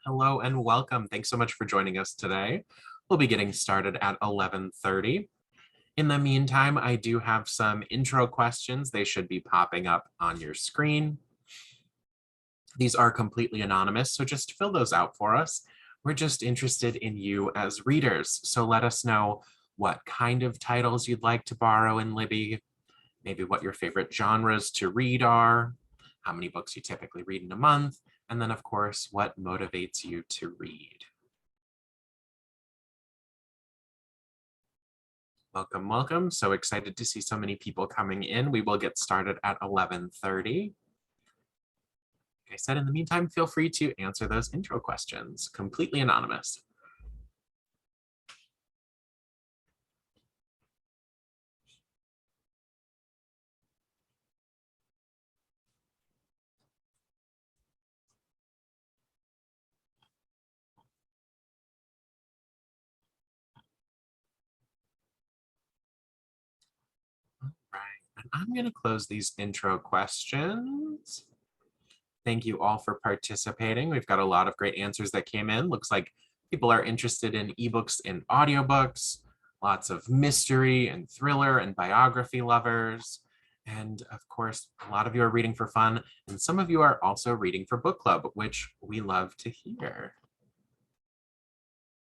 Hello and welcome. Thanks so much for joining us today. We'll be getting started at 11:30. In the meantime, I do have some intro questions. They should be popping up on your screen. These are completely anonymous, so just fill those out for us. We're just interested in you as readers, so let us know what kind of titles you'd like to borrow in Libby, maybe what your favorite genres to read are, how many books you typically read in a month, and then, of course, what motivates you to read. Welcome, welcome. So excited to see so many people coming in. We will get started at 11:30. Like I said, in the meantime, feel free to answer those intro questions, completely anonymous. Right, and I'm going to close these intro questions. Thank you all for participating. We've got a lot of great answers that came in. Looks like people are interested in ebooks and audiobooks, lots of mystery and thriller and biography lovers. And of course, a lot of you are reading for fun, and some of you are also reading for book club, which we love to hear.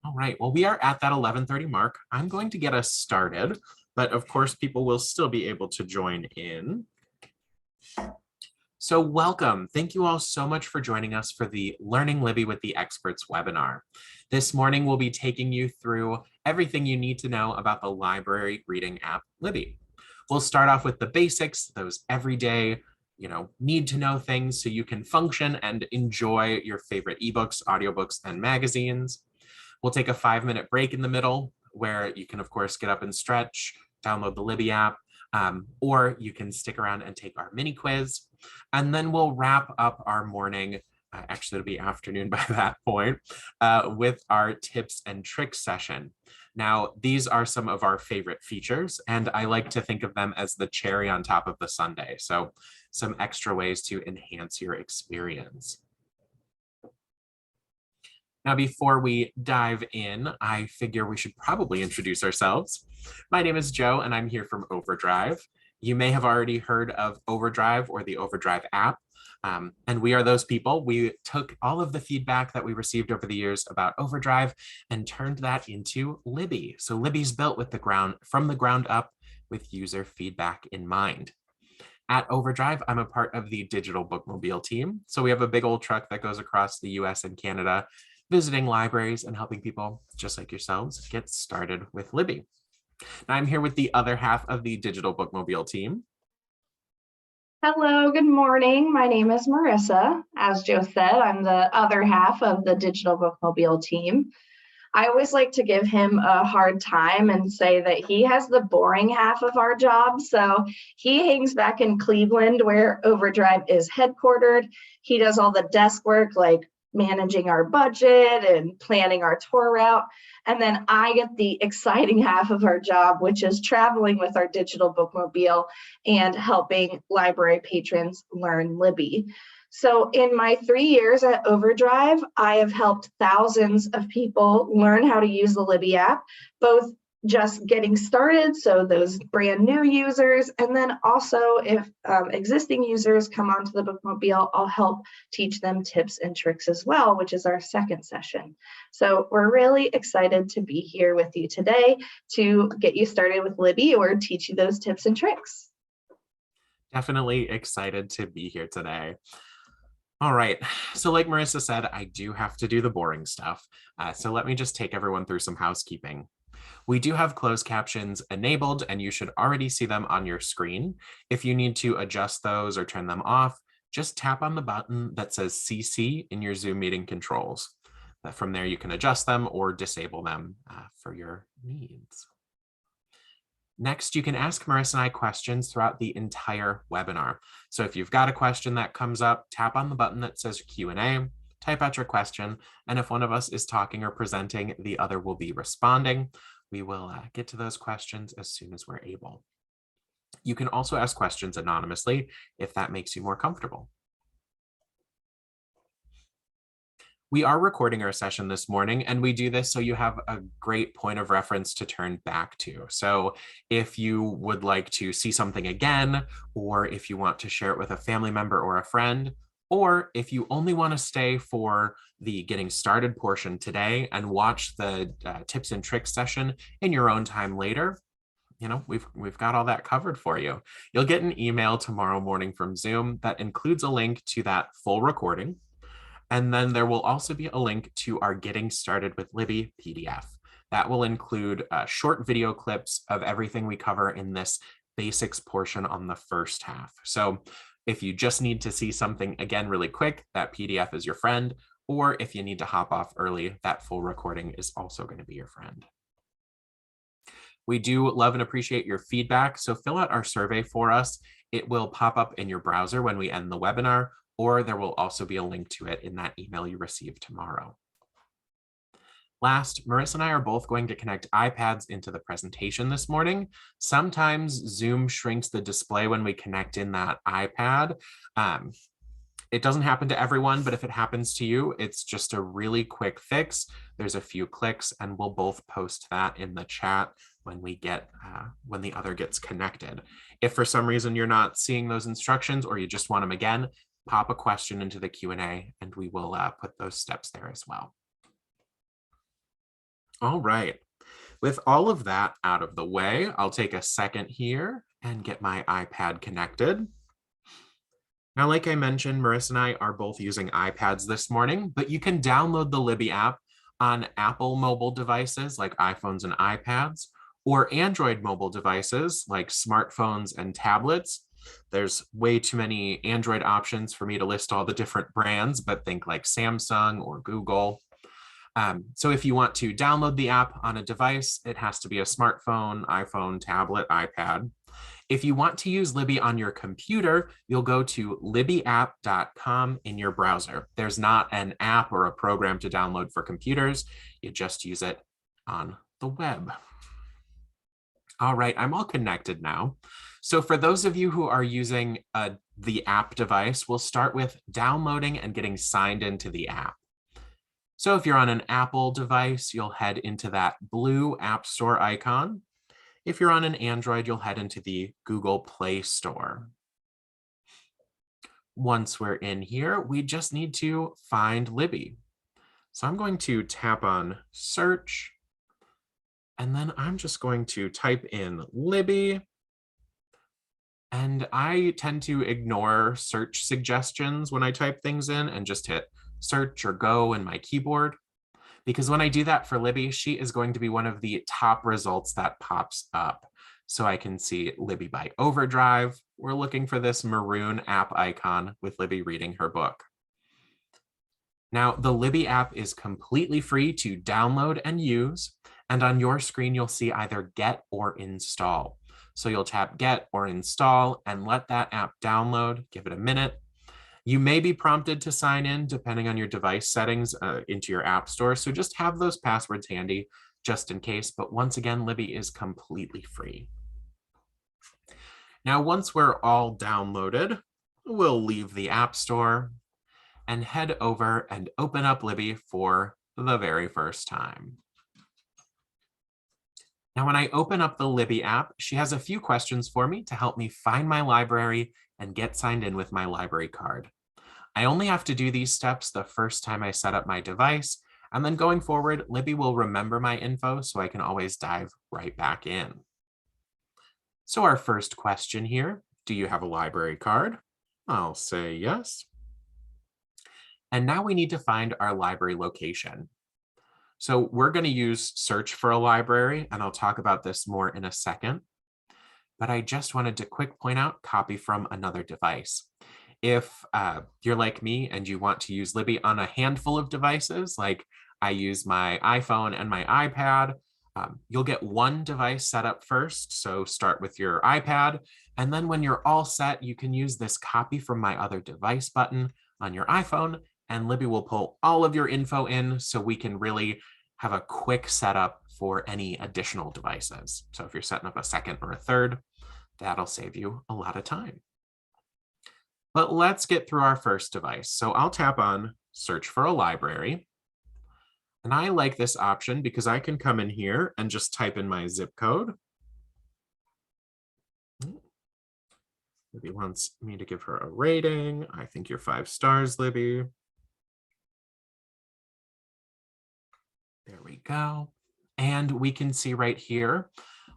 All right, well, we are at that 11:30 mark. I'm going to get us started, but of course, people will still be able to join in. So welcome. Thank you all so much for joining us for the Learning Libby with the Experts webinar. This morning, we'll be taking you through everything you need to know about the library reading app Libby. We'll start off with the basics, those everyday, need to know things so you can function and enjoy your favorite ebooks, audiobooks, and magazines. We'll take a 5-minute break in the middle where you can, of course, get up and stretch, download the Libby app, or you can stick around and take our mini quiz. And then we'll wrap up our morning, actually it'll be afternoon by that point, with our tips and tricks session. Now, these are some of our favorite features, and I like to think of them as the cherry on top of the sundae. So some extra ways to enhance your experience. Now, before we dive in, I figure we should probably introduce ourselves. My name is Joe, and I'm here from OverDrive. You may have already heard of OverDrive or the OverDrive app, and we are those people. We took all of the feedback that we received over the years about OverDrive and turned that into Libby. So Libby's built from the ground up with user feedback in mind. At OverDrive, I'm a part of the digital bookmobile team. So we have a big old truck that goes across the US and Canada, visiting libraries and helping people just like yourselves get started with Libby. Now I'm here with the other half of the digital bookmobile team. Hello, good morning. My name is Marissa. As Joe said, I'm the other half of the digital bookmobile team. I always like to give him a hard time and say that he has the boring half of our job. So he hangs back in Cleveland where OverDrive is headquartered. He does all the desk work like managing our budget and planning our tour route. And then I get the exciting half of our job, which is traveling with our digital bookmobile and helping library patrons learn Libby. So in my 3 years at OverDrive, I have helped thousands of people learn how to use the Libby app, both just getting started, so those brand new users, and then also if existing users come onto the bookmobile, I'll help teach them tips and tricks as well, which is our second session. So we're really excited to be here with you today to get you started with Libby or teach you those tips and tricks. Definitely excited to be here today. All right, so like Marissa said, I do have to do the boring stuff. So let me just take everyone through some housekeeping. We do have closed captions enabled, and you should already see them on your screen. If you need to adjust those or turn them off, just tap on the button that says CC in your Zoom meeting controls. From there, you can adjust them or disable them for your needs. Next, you can ask Marissa and I questions throughout the entire webinar. So if you've got a question that comes up, tap on the button that says Q&A, type out your question, and if one of us is talking or presenting, the other will be responding. We will get to those questions as soon as we're able. You can also ask questions anonymously if that makes you more comfortable. We are recording our session this morning, and we do this so you have a great point of reference to turn back to. So if you would like to see something again, or if you want to share it with a family member or a friend, or if you only want to stay for the getting started portion today and watch the tips and tricks session in your own time later, we've got all that covered for you. You'll get an email tomorrow morning from Zoom that includes a link to that full recording. And then there will also be a link to our Getting Started with Libby PDF. That will include short video clips of everything we cover in this basics portion on the first half. So if you just need to see something again really quick, that PDF is your friend. Or if you need to hop off early, that full recording is also going to be your friend. We do love and appreciate your feedback, so fill out our survey for us. It will pop up in your browser when we end the webinar, or there will also be a link to it in that email you receive tomorrow. Last, Marissa and I are both going to connect iPads into the presentation this morning. Sometimes Zoom shrinks the display when we connect in that iPad. It doesn't happen to everyone, but if it happens to you, it's just a really quick fix. There's a few clicks, and we'll both post that in the chat when when the other gets connected. If for some reason you're not seeing those instructions or you just want them again, pop a question into the Q&A and we will put those steps there as well. All right, with all of that out of the way, I'll take a second here and get my iPad connected. Now, like I mentioned, Marissa and I are both using iPads this morning, but you can download the Libby app on Apple mobile devices like iPhones and iPads, or Android mobile devices like smartphones and tablets. There's way too many Android options for me to list all the different brands, but think like Samsung or Google. So if you want to download the app on a device, it has to be a smartphone, iPhone, tablet, iPad. If you want to use Libby on your computer, you'll go to libbyapp.com in your browser. There's not an app or a program to download for computers. You just use it on the web. All right, I'm all connected now. So for those of you who are using the app device, we'll start with downloading and getting signed into the app. So if you're on an Apple device, you'll head into that blue App Store icon. If you're on an Android, you'll head into the Google Play Store. Once we're in here, we just need to find Libby. So I'm going to tap on search, and then I'm just going to type in Libby. And I tend to ignore search suggestions when I type things in and just hit search or go in my keyboard. Because when I do that for Libby, she is going to be one of the top results that pops up. So I can see Libby by OverDrive. We're looking for this maroon app icon with Libby reading her book. Now, the Libby app is completely free to download and use. And on your screen, you'll see either get or install. So you'll tap get or install and let that app download, give it a minute. You may be prompted to sign in depending on your device settings into your app store. So just have those passwords handy just in case. But once again, Libby is completely free. Now, once we're all downloaded, we'll leave the app store and head over and open up Libby for the very first time. Now, when I open up the Libby app, she has a few questions for me to help me find my library and get signed in with my library card. I only have to do these steps the first time I set up my device, and then going forward, Libby will remember my info so I can always dive right back in. So our first question here, do you have a library card? I'll say yes. And now we need to find our library location. So we're going to use search for a library, and I'll talk about this more in a second. But I just wanted to quick point out copy from another device. If you're like me and you want to use Libby on a handful of devices, like I use my iPhone and my iPad, you'll get one device set up first. So start with your iPad. And then when you're all set, you can use this copy from my other device button on your iPhone, and Libby will pull all of your info in so we can really have a quick setup for any additional devices. So if you're setting up a second or a third, that'll save you a lot of time. But let's get through our first device. So I'll tap on search for a library. And I like this option because I can come in here and just type in my zip code. Libby wants me to give her a rating. I think you're 5 stars, Libby. There we go. And we can see right here,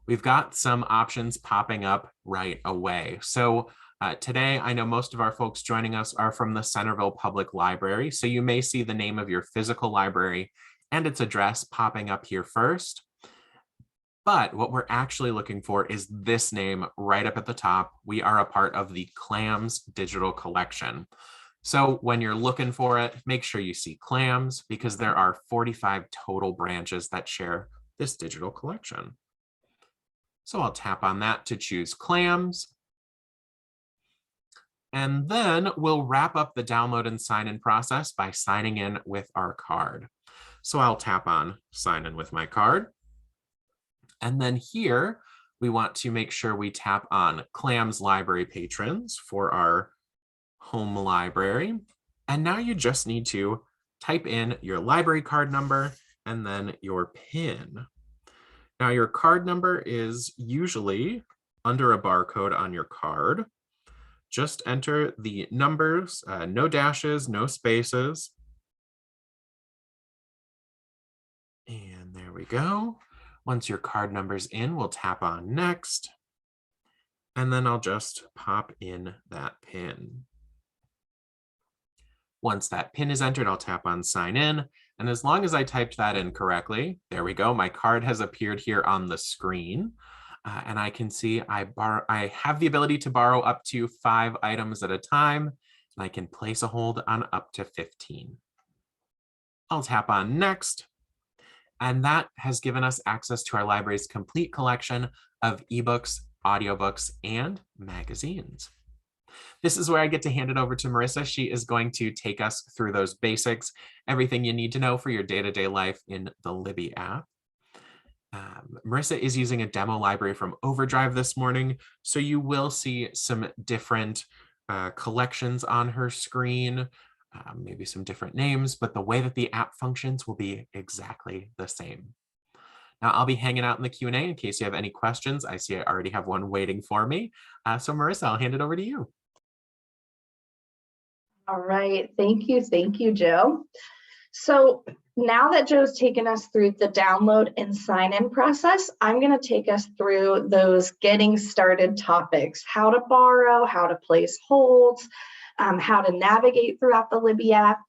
we've got some options popping up right away. So today, I know most of our folks joining us are from the Centerville Public Library. So you may see the name of your physical library and its address popping up here first. But what we're actually looking for is this name right up at the top. We are a part of the CLAMS digital collection. So when you're looking for it, make sure you see CLAMS because there are 45 total branches that share this digital collection. So I'll tap on that to choose CLAMS. And then we'll wrap up the download and sign in process by signing in with our card. So I'll tap on sign in with my card. And then here, we want to make sure we tap on CLAMS library patrons for our home library. And now you just need to type in your library card number and then your PIN. Now your card number is usually under a barcode on your card. Just enter the numbers, no dashes, no spaces. And there we go. Once your card number's in, we'll tap on next. And then I'll just pop in that PIN. Once that PIN is entered, I'll tap on sign in. And as long as I typed that in correctly, there we go. My card has appeared here on the screen. And I can see I have the ability to borrow up to 5 items at a time. And I can place a hold on up to 15. I'll tap on next. And that has given us access to our library's complete collection of eBooks, audiobooks, and magazines. This is where I get to hand it over to Marissa. She is going to take us through those basics, everything you need to know for your day-to-day life in the Libby app. Marissa is using a demo library from OverDrive this morning, so you will see some different collections on her screen, maybe some different names, but the way that the app functions will be exactly the same. Now I'll be hanging out in the Q&A in case you have any questions. I see I already have one waiting for me. So Marissa, I'll hand it over to you. All right, thank you, Joe. So now that Joe's taken us through the download and sign-in process, I'm going to take us through those getting started topics: how to borrow, how to place holds, how to navigate throughout the Libby app.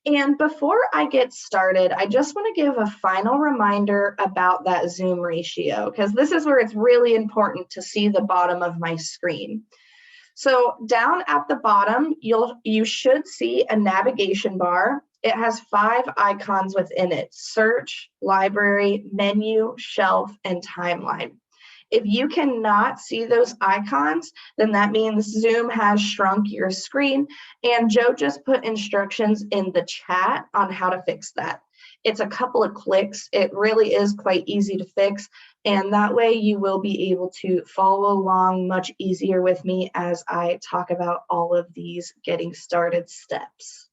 And before I get started, I just want to give a final reminder about that zoom ratio, because this is where it's really important to see the bottom of my screen. So down at the bottom, you should see a navigation bar. It has 5 icons within it: search, library, menu, shelf, and timeline. If you cannot see those icons, then that means Zoom has shrunk your screen, and Joe just put instructions in the chat on how to fix that. It's a couple of clicks. It really is quite easy to fix, and that way you will be able to follow along much easier with me as I talk about all of these getting started steps.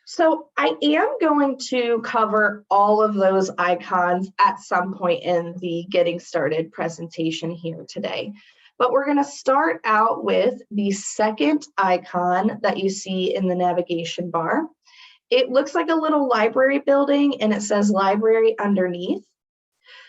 So I am going to cover all of those icons at some point in the getting started presentation here today. But we're going to start out with the second icon that you see in the navigation bar. It looks like a little library building, and it says library underneath.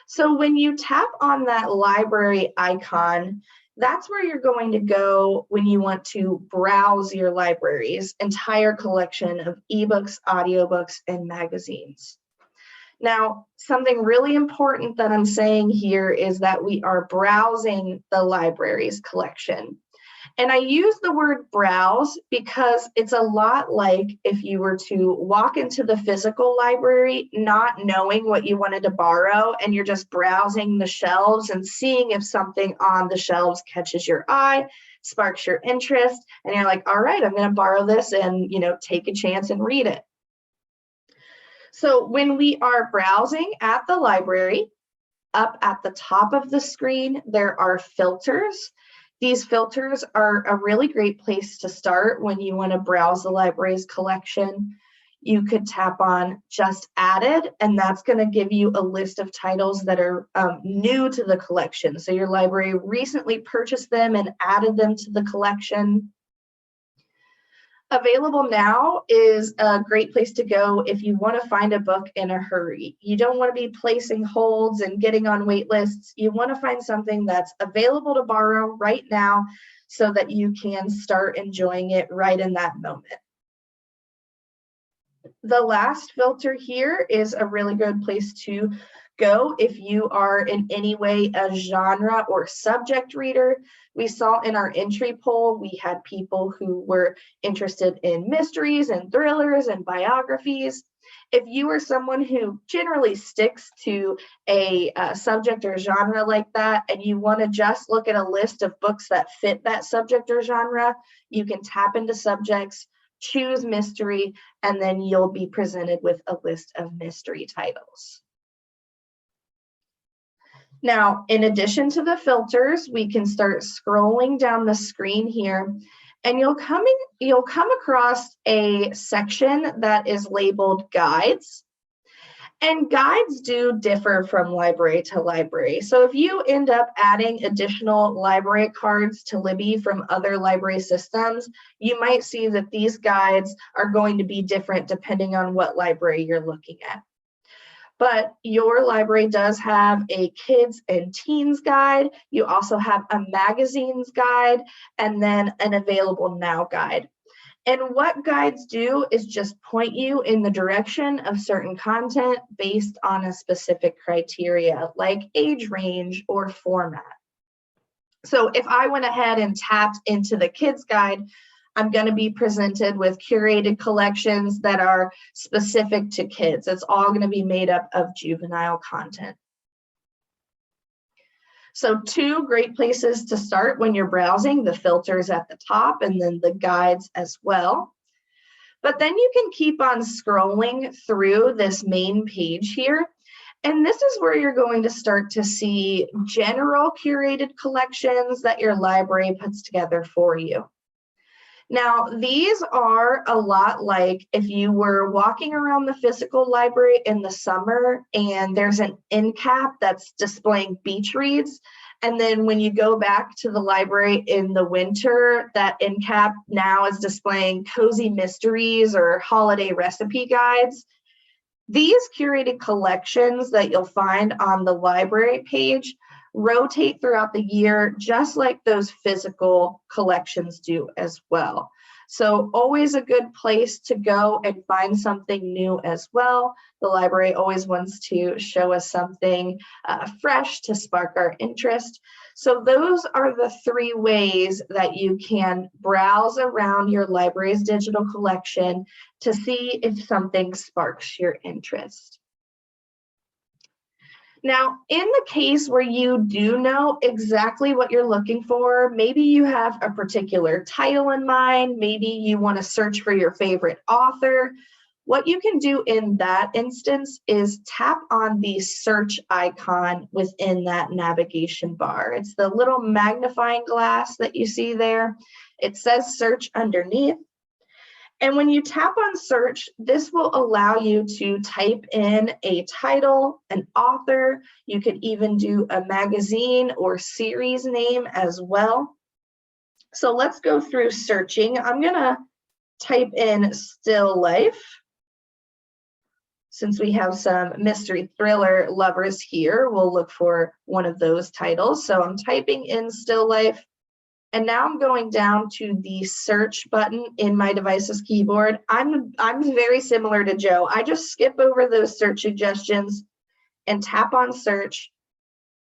So when you tap on that library icon, that's where you're going to go when you want to browse your library's entire collection of eBooks, audiobooks, and magazines. Now, something really important that I'm saying here is that we are browsing the library's collection. And I use the word browse because it's a lot like if you were to walk into the physical library not knowing what you wanted to borrow, and you're just browsing the shelves and seeing if something on the shelves catches your eye, sparks your interest, and you're like, all right, I'm going to borrow this and, take a chance and read it. So when we are browsing at the library, up at the top of the screen, there are filters. These filters are a really great place to start when you want to browse the library's collection. You could tap on Just Added, and that's going to give you a list of titles that are new to the collection. So your library recently purchased them and added them to the collection. Available Now is a great place to go if you want to find a book in a hurry. You don't want to be placing holds and getting on wait lists. You want to find something that's available to borrow right now so that you can start enjoying it right in that moment. The last filter here is a really good place to go if you are in any way a genre or subject reader. We saw in our entry poll, we had people who were interested in mysteries and thrillers and biographies. If you are someone who generally sticks to a subject or genre like that, and you want to just look at a list of books that fit that subject or genre, you can tap into subjects, choose mystery, and then you'll be presented with a list of mystery titles. Now, in addition to the filters, we can start scrolling down the screen here, and you'll come across a section that is labeled Guides. And guides do differ from library to library. So if you end up adding additional library cards to Libby from other library systems, you might see that these guides are going to be different depending on what library you're looking at. But your library does have a kids and teens guide. You also have a magazines guide, and then an Available Now guide. And what guides do is just point you in the direction of certain content based on a specific criteria, like age range or format. So if I went ahead and tapped into the kids guide, I'm going to be presented with curated collections that are specific to kids. It's all going to be made up of juvenile content. So two great places to start when you're browsing, the filters at the top and then the guides as well. But then you can keep on scrolling through this main page here. And this is where you're going to start to see general curated collections that your library puts together for you. Now, these are a lot like if you were walking around the physical library in the summer and there's an end cap that's displaying beach reads. And then when you go back to the library in the winter, that end cap now is displaying cozy mysteries or holiday recipe guides. These curated collections that you'll find on the library page rotate throughout the year, just like those physical collections do as well. So always a good place to go and find something new as well. The library always wants to show us something fresh to spark our interest. So those are the three ways that you can browse around your library's digital collection to see if something sparks your interest. Now, in the case where you do know exactly what you're looking for, maybe you have a particular title in mind, maybe you want to search for your favorite author, what you can do in that instance is tap on the search icon within that navigation bar. It's the little magnifying glass that you see there. It says search underneath. And when you tap on search, this will allow you to type in a title, an author. You could even do a magazine or series name as well. So let's go through searching. I'm going to type in Still Life, since we have some mystery thriller lovers here. We'll look for one of those titles. So I'm typing in Still Life. And now I'm going down to the search button in my device's keyboard. I'm very similar to Joe. I just skip over those search suggestions and tap on search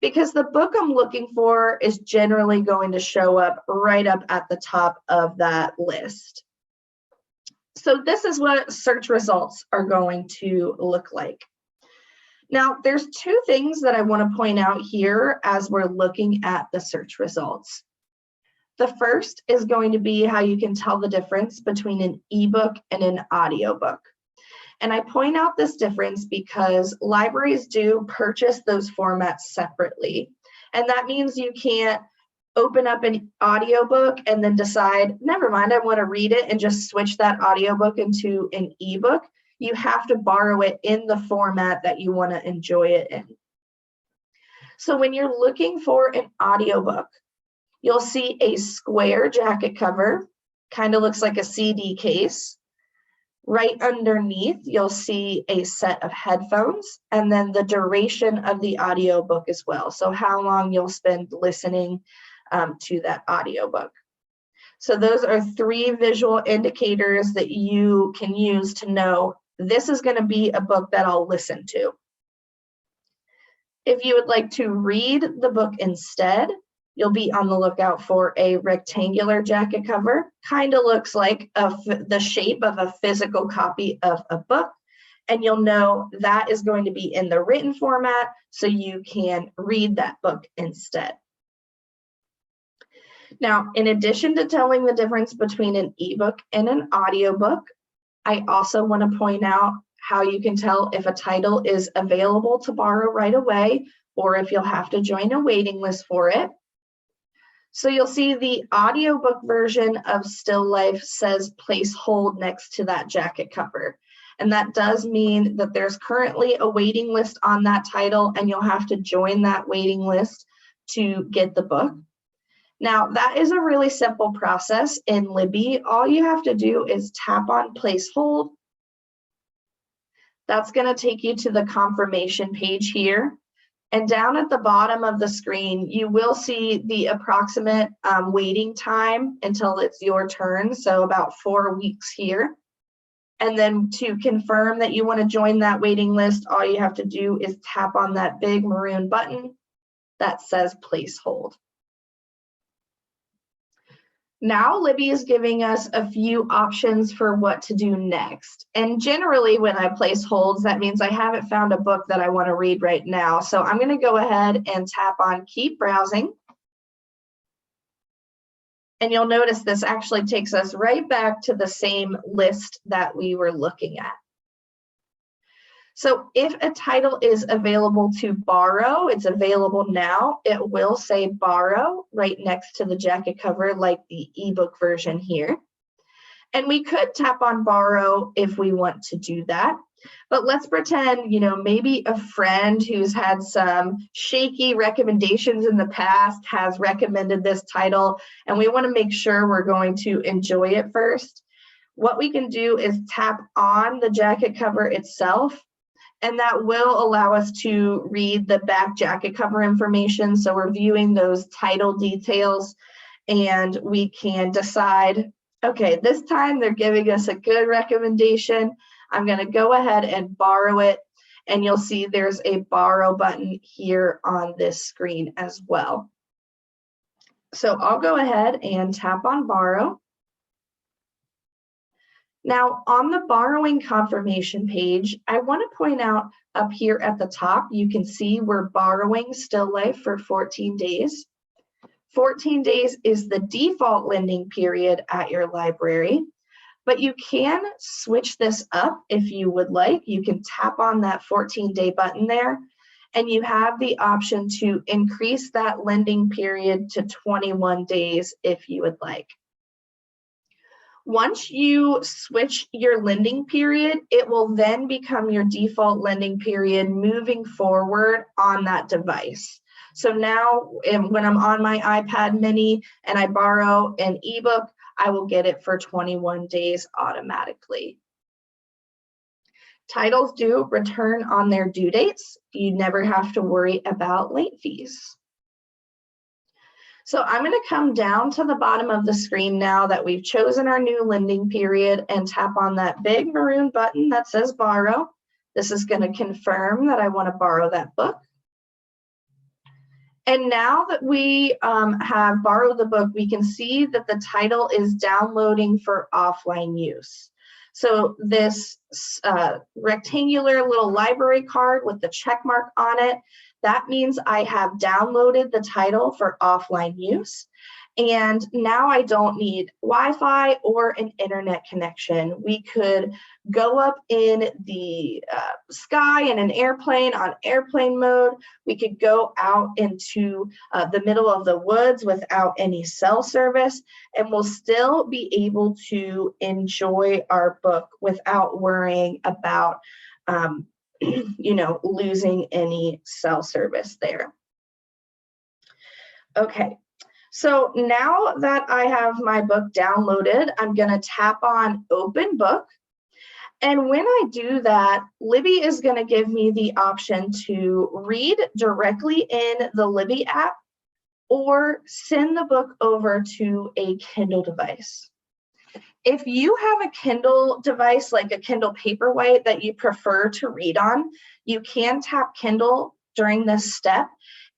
because the book I'm looking for is generally going to show up right up at the top of that list. So this is what search results are going to look like. Now, there's two things that I want to point out here as we're looking at the search results. The first is going to be how you can tell the difference between an ebook and an audiobook. And I point out this difference because libraries do purchase those formats separately. And that means you can't open up an audiobook and then decide, never mind, I want to read it and just switch that audiobook into an ebook, you have to borrow it in the format that you want to enjoy it in. So when you're looking for an audiobook, you'll see a square jacket cover, kind of looks like a CD case. Right underneath, you'll see a set of headphones and then the duration of the audiobook as well. So how long you'll spend listening to that audiobook. So those are 3 visual indicators that you can use to know this is going to be a book that I'll listen to. If you would like to read the book instead, you'll be on the lookout for a rectangular jacket cover. Kind of looks like the shape of a physical copy of a book. And you'll know that is going to be in the written format, so you can read that book instead. Now, in addition to telling the difference between an ebook and an audiobook, I also want to point out how you can tell if a title is available to borrow right away or if you'll have to join a waiting list for it. So you'll see the audiobook version of Still Life says place hold next to that jacket cover. And that does mean that there's currently a waiting list on that title and you'll have to join that waiting list to get the book. Now, that is a really simple process in Libby. All you have to do is tap on place hold. That's going to take you to the confirmation page here. And down at the bottom of the screen, you will see the approximate waiting time until it's your turn, so about 4 weeks here. And then to confirm that you want to join that waiting list, all you have to do is tap on that big maroon button that says place hold. Now Libby is giving us a few options for what to do next. And generally when I place holds, that means I haven't found a book that I want to read right now. So I'm going to go ahead and tap on keep browsing. And you'll notice this actually takes us right back to the same list that we were looking at. So if a title is available to borrow, it's available now, it will say borrow right next to the jacket cover like the ebook version here. And we could tap on borrow if we want to do that. But let's pretend, maybe a friend who's had some shaky recommendations in the past has recommended this title, and we want to make sure we're going to enjoy it first. What we can do is tap on the jacket cover itself, and that will allow us to read the back jacket cover information. So we're viewing those title details and we can decide, okay, this time they're giving us a good recommendation. I'm going to go ahead and borrow it. And you'll see there's a borrow button here on this screen as well. So I'll go ahead and tap on borrow. Now, on the borrowing confirmation page, I want to point out up here at the top, you can see we're borrowing Still Life for 14 days. 14 days is the default lending period at your library, but you can switch this up if you would like. You can tap on that 14-day button there, and you have the option to increase that lending period to 21 days if you would like. Once you switch your lending period, it will then become your default lending period moving forward on that device. So now when I'm on my iPad mini and I borrow an ebook, I will get it for 21 days automatically. Titles do return on their due dates. You never have to worry about late fees. So I'm going to come down to the bottom of the screen now that we've chosen our new lending period and tap on that big maroon button that says borrow. This is going to confirm that I want to borrow that book. And now that we have borrowed the book, we can see that the title is downloading for offline use. So this rectangular little library card with the check mark on it, That means I have downloaded the title for offline use. And now I don't need Wi-Fi or an internet connection. We could go up in the sky in an airplane on airplane mode. We could go out into the middle of the woods without any cell service, and we'll still be able to enjoy our book without worrying about losing any cell service there. Okay. So now that I have my book downloaded, I'm going to tap on Open Book. And when I do that, Libby is going to give me the option to read directly in the Libby app or send the book over to a Kindle device. If you have a Kindle device, like a Kindle Paperwhite that you prefer to read on, you can tap Kindle during this step,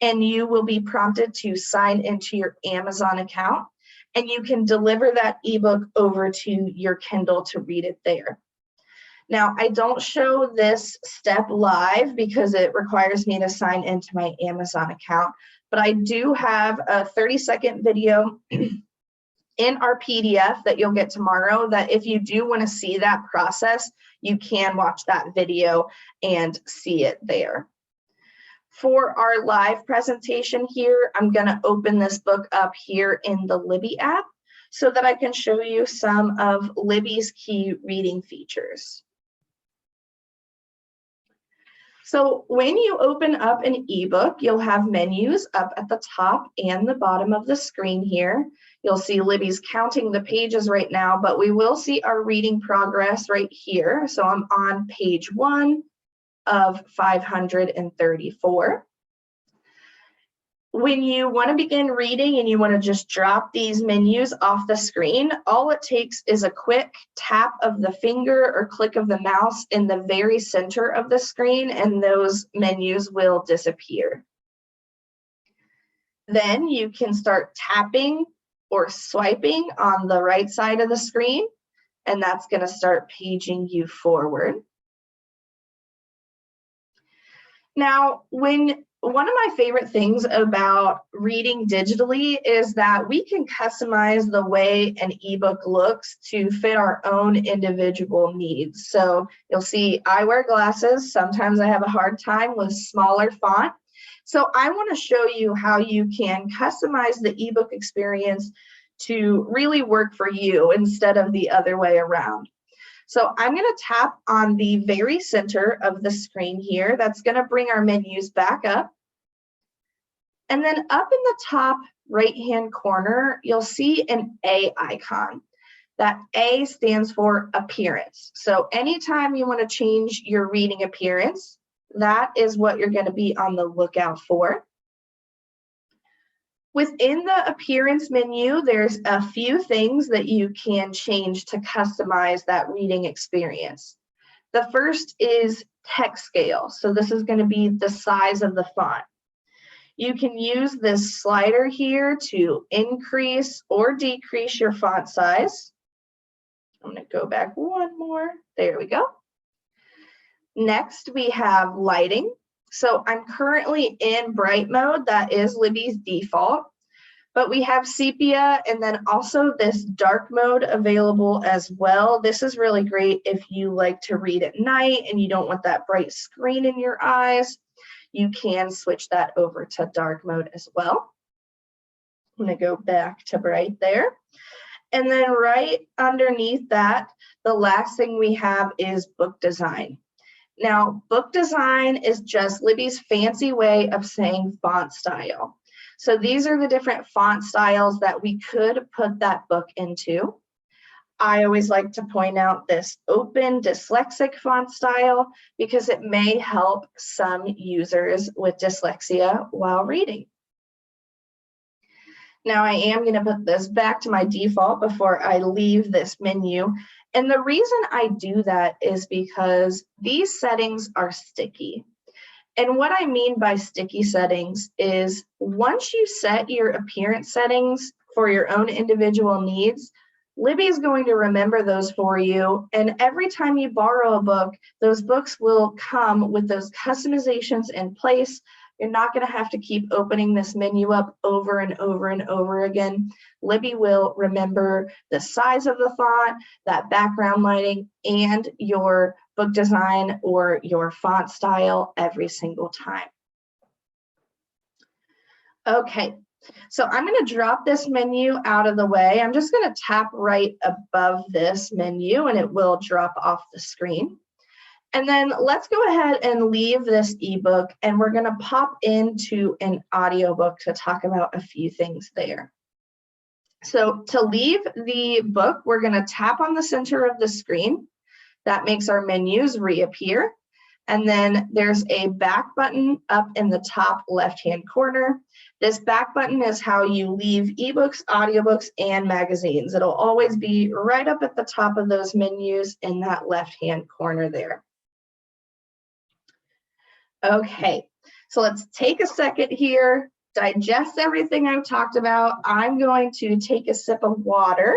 and you will be prompted to sign into your Amazon account, and you can deliver that ebook over to your Kindle to read it there. Now, I don't show this step live because it requires me to sign into my Amazon account, but I do have a 30-second video in our PDF that you'll get tomorrow that if you do want to see that process, you can watch that video and see it there. For our live presentation here, I'm going to open this book up here in the Libby app so that I can show you some of Libby's key reading features. So when you open up an ebook, you'll have menus up at the top and the bottom of the screen here. You'll see Libby's counting the pages right now, but we will see our reading progress right here. So I'm on page 1 of 534. When you want to begin reading and you want to just drop these menus off the screen, all it takes is a quick tap of the finger or click of the mouse in the very center of the screen, and those menus will disappear. Then you can start tapping or swiping on the right side of the screen, and that's going to start paging you forward. Now, one of my favorite things about reading digitally is that we can customize the way an ebook looks to fit our own individual needs. So you'll see I wear glasses. Sometimes I have a hard time with smaller font. So I want to show you how you can customize the ebook experience to really work for you instead of the other way around. So I'm going to tap on the very center of the screen here. That's going to bring our menus back up. And then up in the top right-hand corner, you'll see an A icon. That A stands for appearance. So anytime you want to change your reading appearance, that is what you're going to be on the lookout for. Within the appearance menu, there's a few things that you can change to customize that reading experience. The first is text scale. So this is going to be the size of the font. You can use this slider here to increase or decrease your font size. I'm going to go back one more. There we go. Next, we have lighting. So I'm currently in bright mode. That is Libby's default. But we have sepia and then also this dark mode available as well. This is really great if you like to read at night and you don't want that bright screen in your eyes. You can switch that over to dark mode as well. I'm going to go back to bright there. And then right underneath that, the last thing we have is book design. Now, book design is just Libby's fancy way of saying font style. So these are the different font styles that we could put that book into. I always like to point out this open dyslexic font style because it may help some users with dyslexia while reading. Now I am going to put this back to my default before I leave this menu. And the reason I do that is because these settings are sticky. And what I mean by sticky settings is once you set your appearance settings for your own individual needs, Libby is going to remember those for you. And every time you borrow a book, those books will come with those customizations in place You're not going to have to keep opening this menu up over and over and over again. Libby will remember the size of the font, that background lighting, and your book design or your font style every single time. Okay, so I'm going to drop this menu out of the way. I'm just going to tap right above this menu and it will drop off the screen. And then let's go ahead and leave this ebook and we're going to pop into an audiobook to talk about a few things there. So to leave the book, we're going to tap on the center of the screen. That makes our menus reappear. And then there's a back button up in the top left-hand corner. This back button is how you leave ebooks, audiobooks, and magazines. It'll always be right up at the top of those menus in that left-hand corner there. Okay, so let's take a second here, digest everything I've talked about. I'm going to take a sip of water.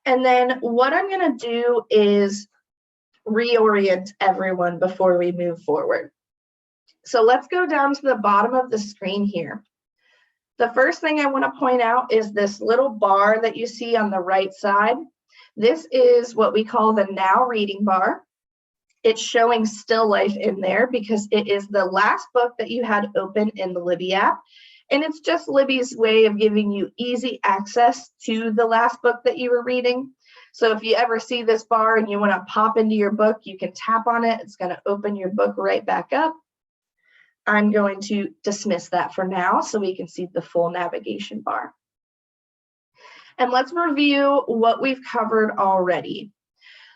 And then what I'm going to do is reorient everyone before we move forward. So let's go down to the bottom of the screen here. The first thing I want to point out is this little bar that you see on the right side. This is what we call the Now Reading bar. It's showing still life in there because it is the last book that you had open in the Libby app. And it's just Libby's way of giving you easy access to the last book that you were reading. So if you ever see this bar and you want to pop into your book, you can tap on it. It's going to open your book right back up. I'm going to dismiss that for now so we can see the full navigation bar. And let's review what we've covered already.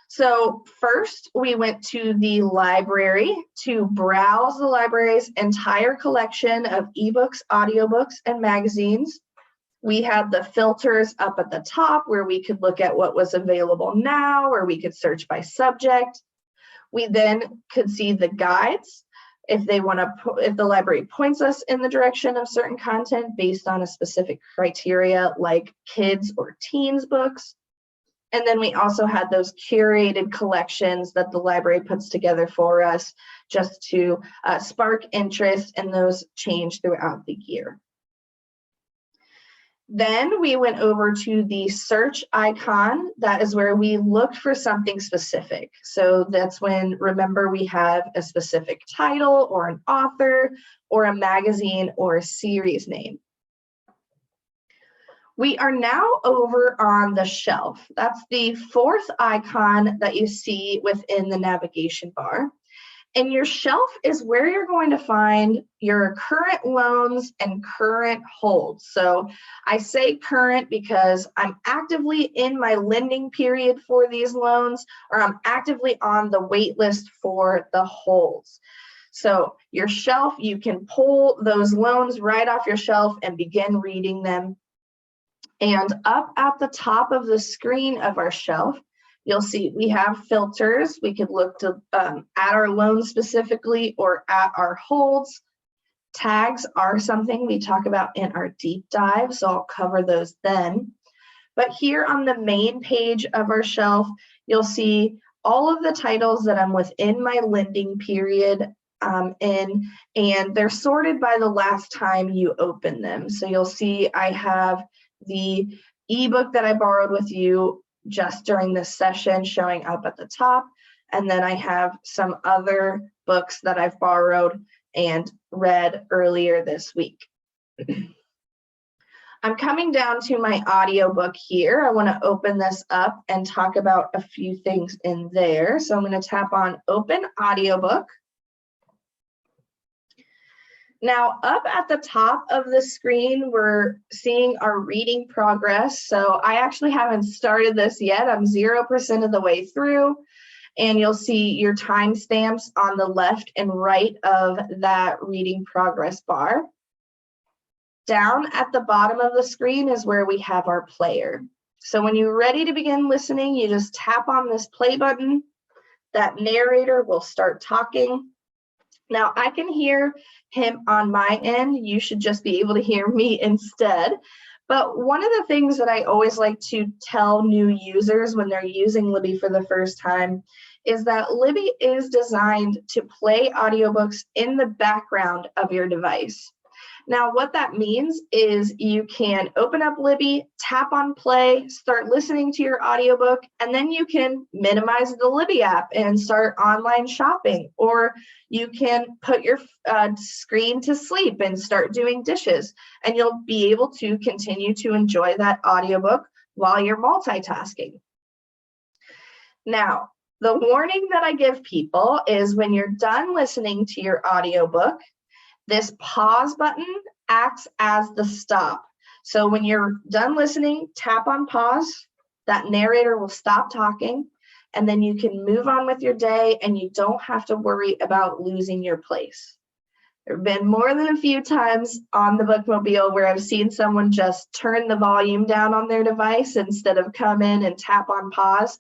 So first, we went to the library to browse the library's entire collection of ebooks, audiobooks, and magazines. We had the filters up at the top where we could look at what was available now, or we could search by subject. We then could see the guides if the library points us in the direction of certain content based on a specific criteria like kids or teens books. And then we also had those curated collections that the library puts together for us just to spark interest, and those change throughout the year. Then we went over to the search icon. That is where we looked for something specific. So that's when, remember, we have a specific title or an author or a magazine or a series name. We are now over on the shelf. That's the fourth icon that you see within the navigation bar. And your shelf is where you're going to find your current loans and current holds. So I say current because I'm actively in my lending period for these loans, or I'm actively on the wait list for the holds. So your shelf, you can pull those loans right off your shelf and begin reading them. And up at the top of the screen of our shelf, you'll see we have filters. We could look to at our loans specifically or at our holds. Tags are something we talk about in our deep dive, so I'll cover those then. But here on the main page of our shelf, you'll see all of the titles that I'm within my lending period in, and they're sorted by the last time you open them. So you'll see I have the ebook that I borrowed with you just during this session showing up at the top. And then I have some other books that I've borrowed and read earlier this week. I'm coming down to my audiobook here. I want to open this up and talk about a few things in there. So I'm going to tap on Open Audiobook. Now, up at the top of the screen, we're seeing our reading progress. So I actually haven't started this yet. I'm 0% of the way through, and you'll see your timestamps on the left and right of that reading progress bar. Down at the bottom of the screen is where we have our player. So when you're ready to begin listening, you just tap on this play button. That narrator will start talking. Now, I can hear him on my end. You should just be able to hear me instead. But one of the things that I always like to tell new users when they're using Libby for the first time is that Libby is designed to play audiobooks in the background of your device. Now, what that means is you can open up Libby, tap on play, start listening to your audiobook, and then you can minimize the Libby app and start online shopping, or you can put your screen to sleep and start doing dishes, and you'll be able to continue to enjoy that audiobook while you're multitasking. Now, the warning that I give people is when you're done listening to your audiobook, this pause button acts as the stop. So when you're done listening, tap on pause, that narrator will stop talking, and then you can move on with your day and you don't have to worry about losing your place. There have been more than a few times on the bookmobile where I've seen someone just turn the volume down on their device instead of come in and tap on pause,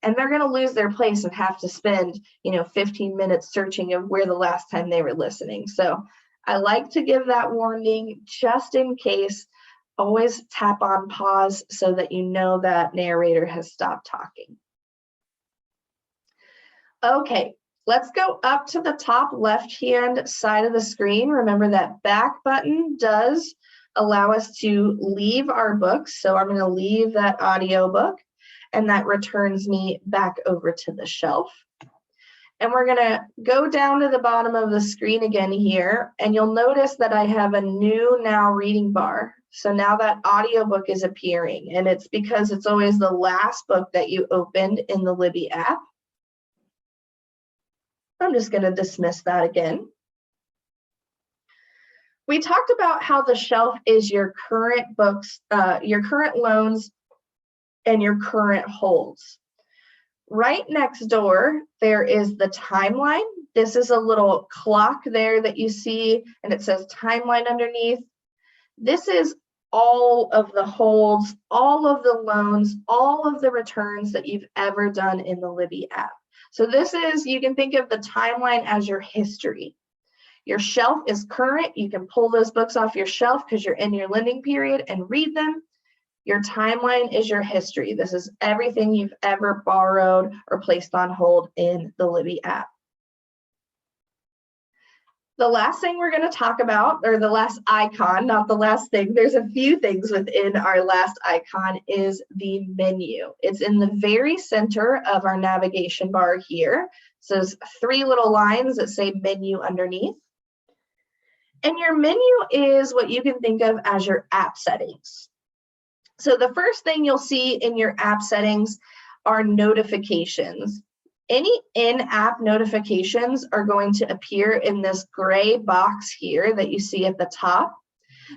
and they're going to lose their place and have to spend, 15 minutes searching of where the last time they were listening. So I like to give that warning just in case. Always tap on pause so that you know that narrator has stopped talking. Okay, let's go up to the top left-hand side of the screen. Remember that back button does allow us to leave our books. So I'm going to leave that audiobook, and that returns me back over to the shelf. And we're going to go down to the bottom of the screen again here, and you'll notice that I have a new now reading bar. So now that audiobook is appearing, and it's because it's always the last book that you opened in the Libby app. I'm just going to dismiss that again. We talked about how the shelf is your current books, your current loans, and your current holds. Right next door, there is the timeline. This is a little clock there that you see, and it says timeline underneath. This is all of the holds, all of the loans, all of the returns that you've ever done in the Libby app. So this is, you can think of the timeline as your history. Your shelf is current. You can pull those books off your shelf because you're in your lending period and read them. Your timeline is your history. This is everything you've ever borrowed or placed on hold in the Libby app. The last thing we're going to talk about, or the last icon, not the last thing, there's a few things within our last icon, is the menu. It's in the very center of our navigation bar here. So there's 3 little lines that say menu underneath. And your menu is what you can think of as your app settings. So the first thing you'll see in your app settings are notifications. Any in-app notifications are going to appear in this gray box here that you see at the top.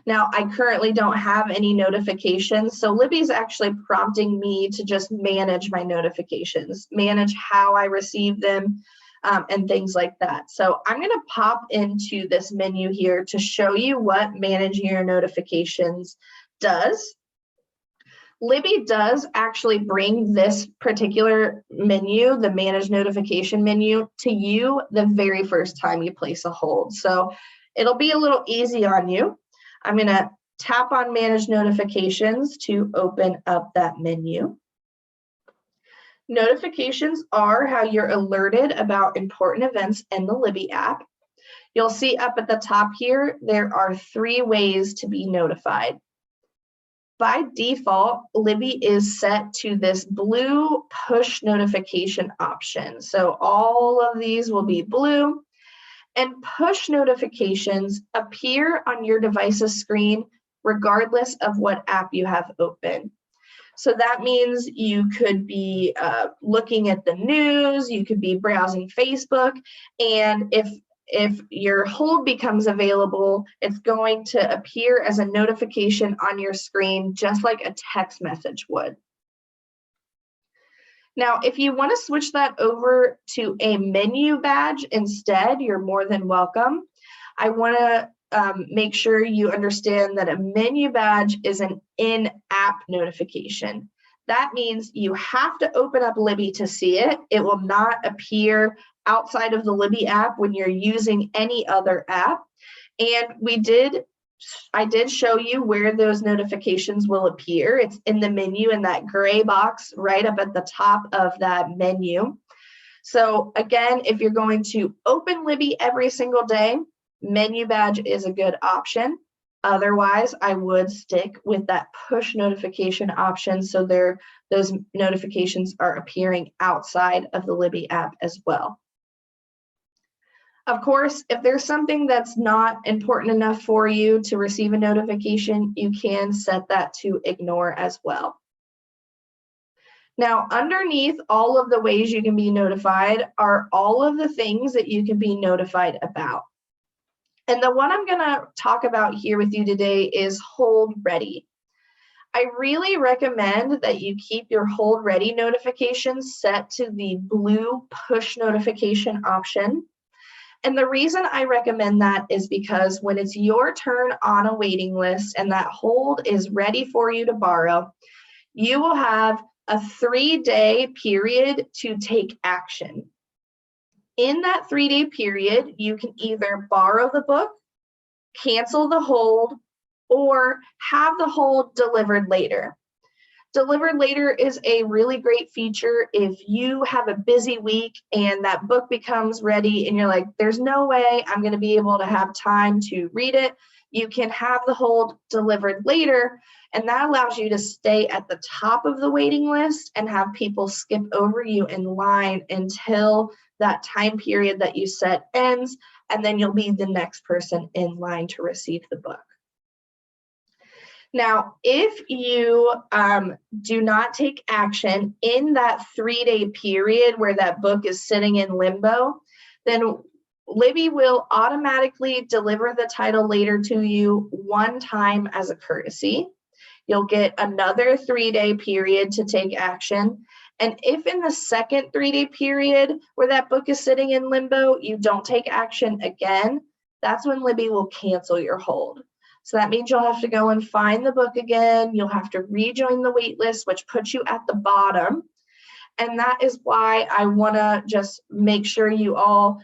Now, I currently don't have any notifications, so Libby's actually prompting me to just manage my notifications, manage how I receive them, and things like that. So I'm going to pop into this menu here to show you what managing your notifications does. Libby does actually bring this particular menu, the Manage Notification menu, to you the very first time you place a hold. So it'll be a little easy on you. I'm going to tap on Manage Notifications to open up that menu. Notifications are how you're alerted about important events in the Libby app. You'll see up at the top here, there are 3 ways to be notified. By default, Libby is set to this blue push notification option. So all of these will be blue, and push notifications appear on your device's screen regardless of what app you have open. So that means you could be looking at the news, you could be browsing Facebook, and if your hold becomes available, it's going to appear as a notification on your screen, just like a text message would. Now, if you want to switch that over to a menu badge instead, you're more than welcome. I want to make sure you understand that a menu badge is an in-app notification. That means you have to open up Libby to see it. It will not appear outside of the Libby app when you're using any other app. And I did show you where those notifications will appear. It's in the menu in that gray box right up at the top of that menu. So again, if you're going to open Libby every single day, menu badge is a good option. Otherwise, I would stick with that push notification option so those notifications are appearing outside of the Libby app as well. Of course, if there's something that's not important enough for you to receive a notification, you can set that to ignore as well. Now, underneath all of the ways you can be notified are all of the things that you can be notified about. And the one I'm going to talk about here with you today is Hold Ready. I really recommend that you keep your Hold Ready notifications set to the blue push notification option. And the reason I recommend that is because when it's your turn on a waiting list and that hold is ready for you to borrow, you will have a 3-day period to take action. In that 3-day period, you can either borrow the book, cancel the hold, or have the hold delivered later. Delivered later is a really great feature if you have a busy week and that book becomes ready and you're like, there's no way I'm going to be able to have time to read it. You can have the hold delivered later, and that allows you to stay at the top of the waiting list and have people skip over you in line until that time period that you set ends, and then you'll be the next person in line to receive the book. Now, if you do not take action in that 3-day period where that book is sitting in limbo, then Libby will automatically deliver the title later to you one time as a courtesy. You'll get another 3-day period to take action. And if in the second 3-day period where that book is sitting in limbo, you don't take action again, that's when Libby will cancel your hold. So that means you'll have to go and find the book again. You'll have to rejoin the wait list, which puts you at the bottom. And that is why I want to just make sure you all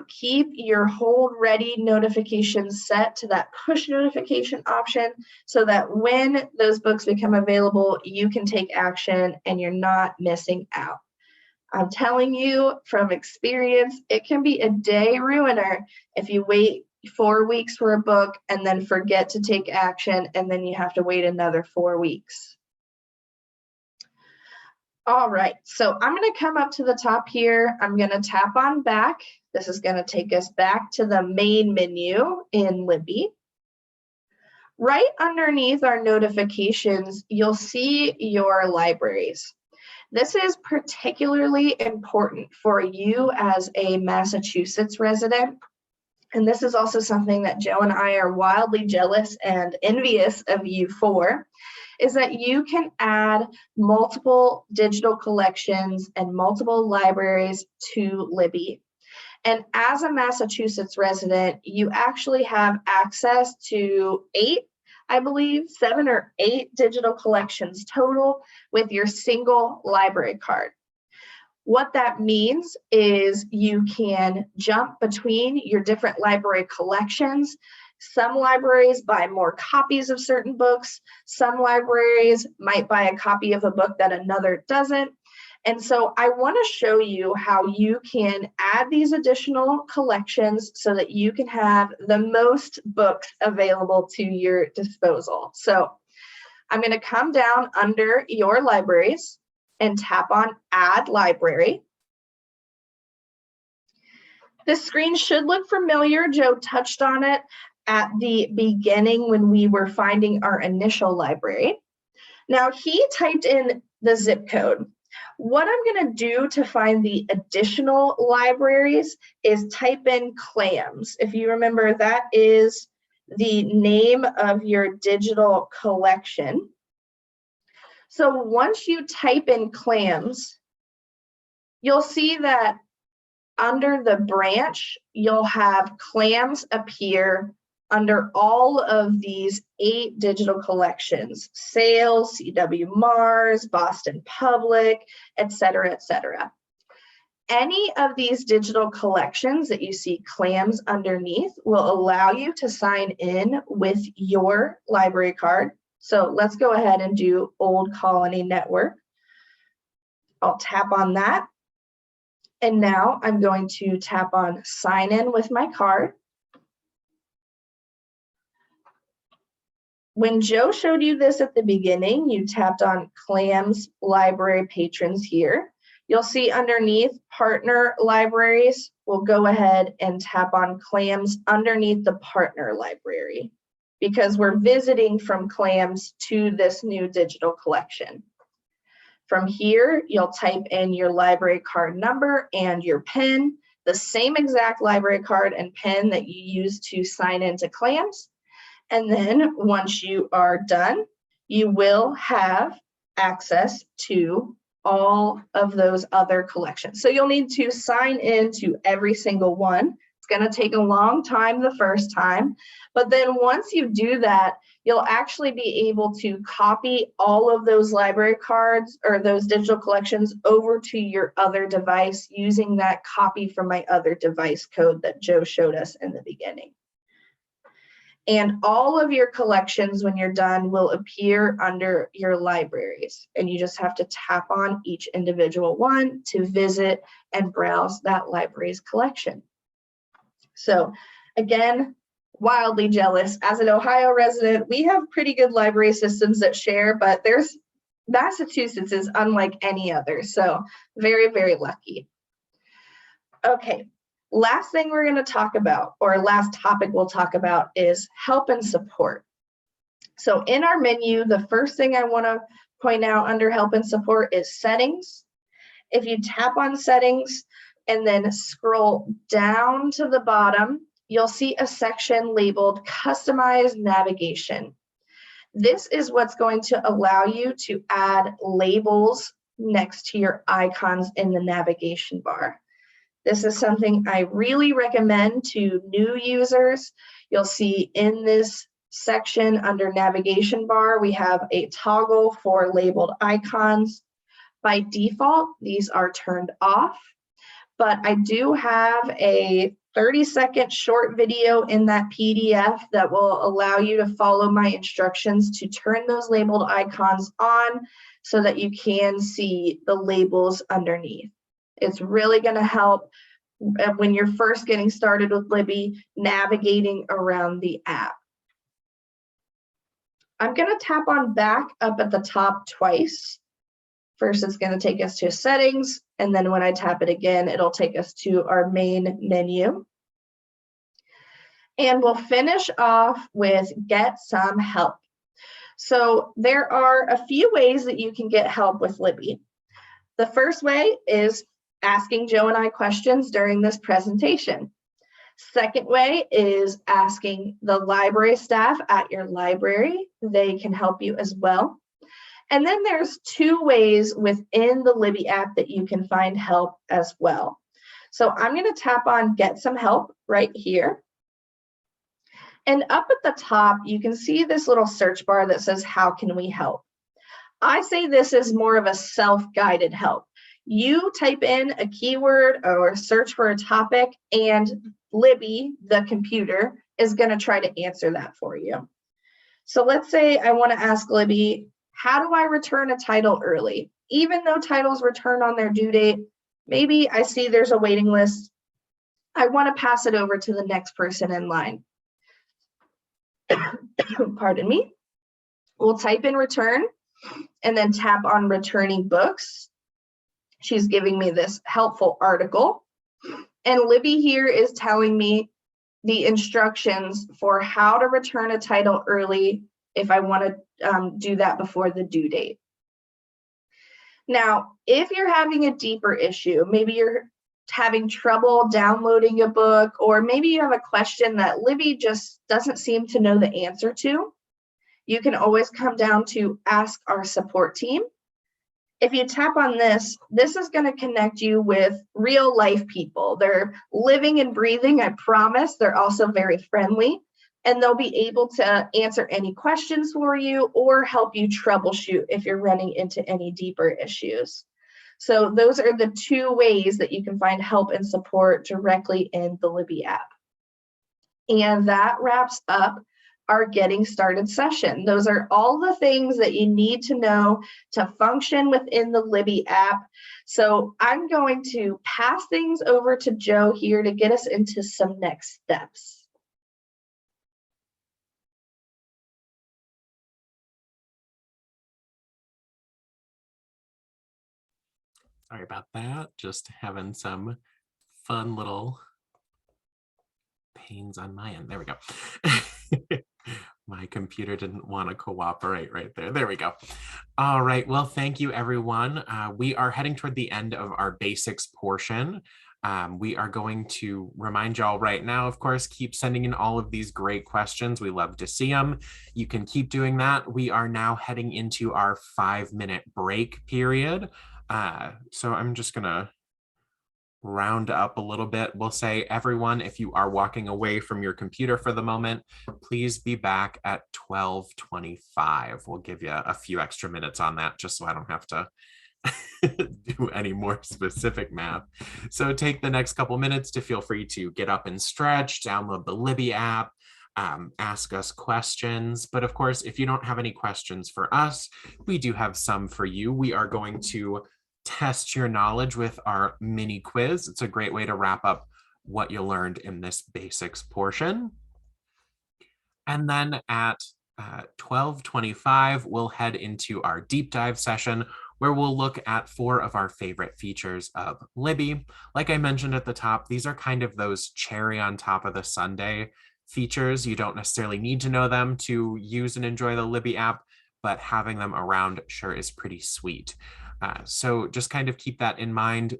keep your hold ready notifications set to that push notification option so that when those books become available, you can take action and you're not missing out. I'm telling you from experience, it can be a day ruiner if you wait 4 weeks for a book and then forget to take action, and then you have to wait another 4 weeks. All right, so I'm going to come up to the top here. I'm going to tap on back. This is going to take us back to the main menu in Libby. Right underneath our notifications, you'll see your libraries. This is particularly important for you as a Massachusetts resident. And this is also something that Joe and I are wildly jealous and envious of you for, is that you can add multiple digital collections and multiple libraries to Libby. And as a Massachusetts resident, you actually have access to 7 or 8 digital collections total with your single library card. What that means is you can jump between your different library collections. Some libraries buy more copies of certain books. Some libraries might buy a copy of a book that another doesn't. And so I want to show you how you can add these additional collections so that you can have the most books available to your disposal. So I'm going to come down under your libraries and tap on Add Library. This screen should look familiar. Joe touched on it at the beginning when we were finding our initial library. Now he typed in the zip code. What I'm going to do to find the additional libraries is type in clams. If you remember, that is the name of your digital collection. So once you type in clams, you'll see that under the branch, you'll have clams appear under all of these 8 digital collections: Sales, C.W. Mars, Boston Public, etc., etc. Any of these digital collections that you see clams underneath will allow you to sign in with your library card. So let's go ahead and do Old Colony Network. I'll tap on that. And now I'm going to tap on sign in with my card. When Joe showed you this at the beginning, you tapped on CLAM's library patrons here. You'll see underneath partner libraries, we'll go ahead and tap on CLAM's underneath the partner library because we're visiting from CLAM's to this new digital collection. From here, you'll type in your library card number and your PIN, the same exact library card and PIN that you use to sign into CLAM's. And then once you are done, you will have access to all of those other collections. So you'll need to sign in to every single one. It's going to take a long time the first time, but then once you do that, you'll actually be able to copy all of those library cards or those digital collections over to your other device using that copy from my other device code that Joe showed us in the beginning. And all of your collections, when you're done, will appear under your libraries. And you just have to tap on each individual one to visit and browse that library's collection. So again, wildly jealous. As an Ohio resident, we have pretty good library systems that share, but Massachusetts is unlike any other. So very, very lucky. Okay. Last thing we're going to talk about, or last topic we'll talk about, is help and support. So in our menu, the first thing I want to point out under help and support is settings. If you tap on settings and then scroll down to the bottom, you'll see a section labeled Customize Navigation. This is what's going to allow you to add labels next to your icons in the navigation bar. This is something I really recommend to new users. You'll see in this section under navigation bar, we have a toggle for labeled icons. By default, these are turned off, but I do have a 30-second short video in that PDF that will allow you to follow my instructions to turn those labeled icons on so that you can see the labels underneath. It's really going to help when you're first getting started with Libby, navigating around the app. I'm going to tap on back up at the top twice. First, it's going to take us to settings, and then when I tap it again, it'll take us to our main menu. And we'll finish off with get some help. So there are a few ways that you can get help with Libby. The first way is asking Joe and I questions during this presentation. Second way is asking the library staff at your library. They can help you as well. And then there's two ways within the Libby app that you can find help as well. So I'm going to tap on Get Some Help right here. And up at the top, you can see this little search bar that says, how can we help? I say this is more of a self-guided help. You type in a keyword or search for a topic, and Libby, the computer, is going to try to answer that for you. So let's say I want to ask Libby, how do I return a title early? Even though titles return on their due date, maybe I see there's a waiting list. I want to pass it over to the next person in line. Pardon me. We'll type in return and then tap on returning books. She's giving me this helpful article. And Libby here is telling me the instructions for how to return a title early if I want to do that before the due date. Now, if you're having a deeper issue, maybe you're having trouble downloading a book, or maybe you have a question that Libby just doesn't seem to know the answer to, you can always come down to Ask Our Support Team. If you tap on this, this is going to connect you with real life people. They're living and breathing, I promise. They're also very friendly, and they'll be able to answer any questions for you or help you troubleshoot if you're running into any deeper issues. So those are the two ways that you can find help and support directly in the Libby app. And that wraps up our getting started session. Those are all the things that you need to know to function within the Libby app. So I'm going to pass things over to Joe here to get us into some next steps. Sorry about that. Just having some fun little pains on my end. There we go. My computer didn't want to cooperate right there. There we go. All right. Well, thank you, everyone. We are heading toward the end of our basics portion. We are going to remind y'all right now, of course, keep sending in all of these great questions. We love to see them. You can keep doing that. We are now heading into our 5-minute break period. So I'm just going to round up a little bit. We'll say, everyone, if you are walking away from your computer for the moment, please be back at 12:25. We'll give you a few extra minutes on that just so I don't have to do any more specific math. So take the next couple minutes to feel free to get up and stretch, download the Libby app, ask us questions. But of course, if you don't have any questions for us, we do have some for you. We are going to test your knowledge with our mini quiz. It's a great way to wrap up what you learned in this basics portion. And then at 12:25, we'll head into our deep dive session where we'll look at 4 of our favorite features of Libby. Like I mentioned at the top, these are kind of those cherry on top of the sundae features. You don't necessarily need to know them to use and enjoy the Libby app, but having them around sure is pretty sweet. So just kind of keep that in mind.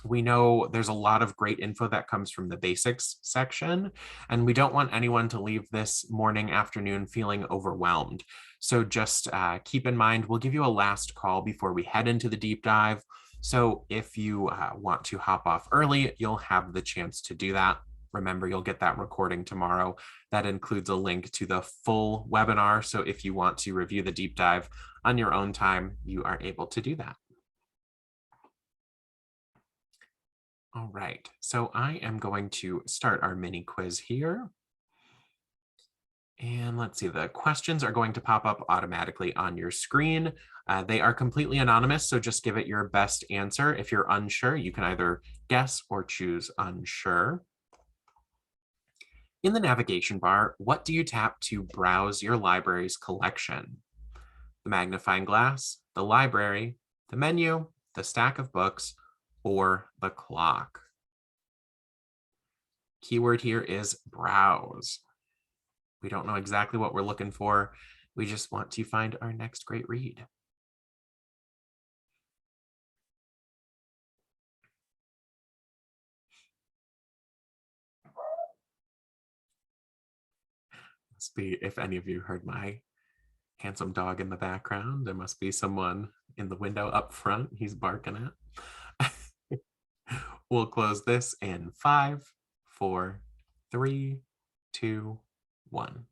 We know there's a lot of great info that comes from the basics section, and we don't want anyone to leave this morning, afternoon feeling overwhelmed. So just keep in mind, we'll give you a last call before we head into the deep dive. So if you want to hop off early, you'll have the chance to do that. Remember, you'll get that recording tomorrow. That includes a link to the full webinar. So if you want to review the deep dive on your own time, you are able to do that. All right, so I am going to start our mini quiz here. And let's see, the questions are going to pop up automatically on your screen. They are completely anonymous, so just give it your best answer. If you're unsure, you can either guess or choose unsure. In the navigation bar, what do you tap to browse your library's collection? The magnifying glass, the library, the menu, the stack of books, or the clock? Keyword here is browse. We don't know exactly what we're looking for. We just want to find our next great read. Must be, if any of you heard my handsome dog in the background, there must be someone in the window up front he's barking at. We'll close this in 5, 4, 3, 2, 1.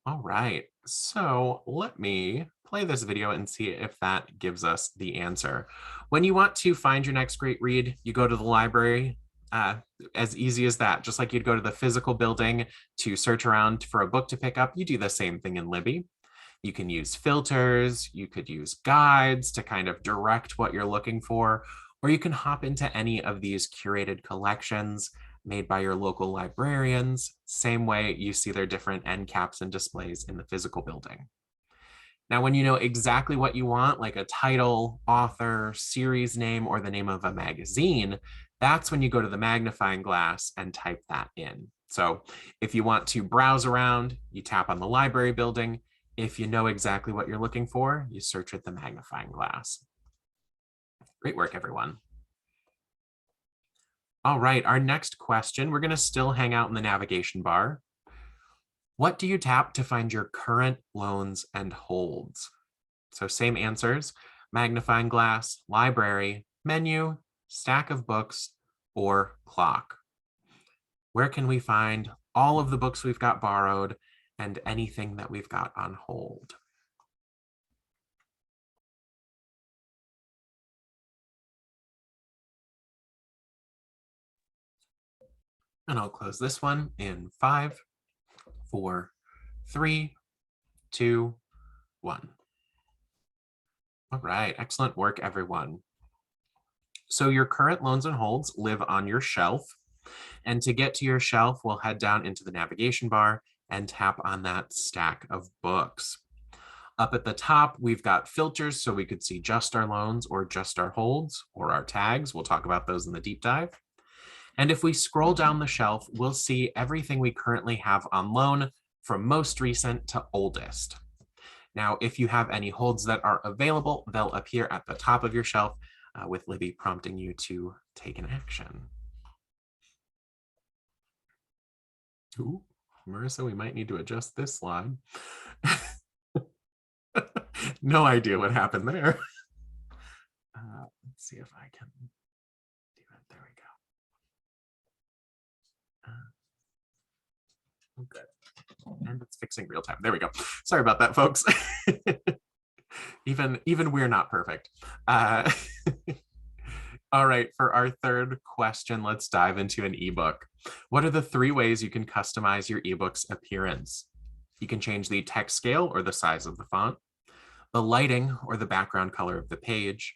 All right, so let me play this video and see if that gives us the answer. When you want to find your next great read, you go to the library. As easy as that. Just like you'd go to the physical building to search around for a book to pick up, you do the same thing in Libby. You can use filters, you could use guides to kind of direct what you're looking for, or you can hop into any of these curated collections made by your local librarians, same way you see their different end caps and displays in the physical building. Now, when you know exactly what you want, like a title, author, series name, or the name of a magazine, that's when you go to the magnifying glass and type that in. So if you want to browse around, you tap on the library building. If you know exactly what you're looking for, you search with the magnifying glass. Great work, everyone. All right, our next question, we're going to still hang out in the navigation bar. What do you tap to find your current loans and holds? So same answers, magnifying glass, library, menu, stack of books, or clock. Where can we find all of the books we've got borrowed and anything that we've got on hold? And I'll close this one in 5, 4, 3, 2, 1. All right, excellent work, everyone. So your current loans and holds live on your shelf. And to get to your shelf, we'll head down into the navigation bar and tap on that stack of books. Up at the top, we've got filters so we could see just our loans or just our holds or our tags. We'll talk about those in the deep dive. And if we scroll down the shelf, we'll see everything we currently have on loan from most recent to oldest. Now, if you have any holds that are available, they'll appear at the top of your shelf with Libby prompting you to take an action. Ooh, Marissa, we might need to adjust this slide. No idea what happened there. Let's see if I can do it. There we go. Good. And it's fixing real time. There we go. Sorry about that, folks. Even we're not perfect. All right, for our third question, let's dive into an ebook. What are the 3 ways you can customize your ebook's appearance? You can change the text scale or the size of the font, the lighting or the background color of the page,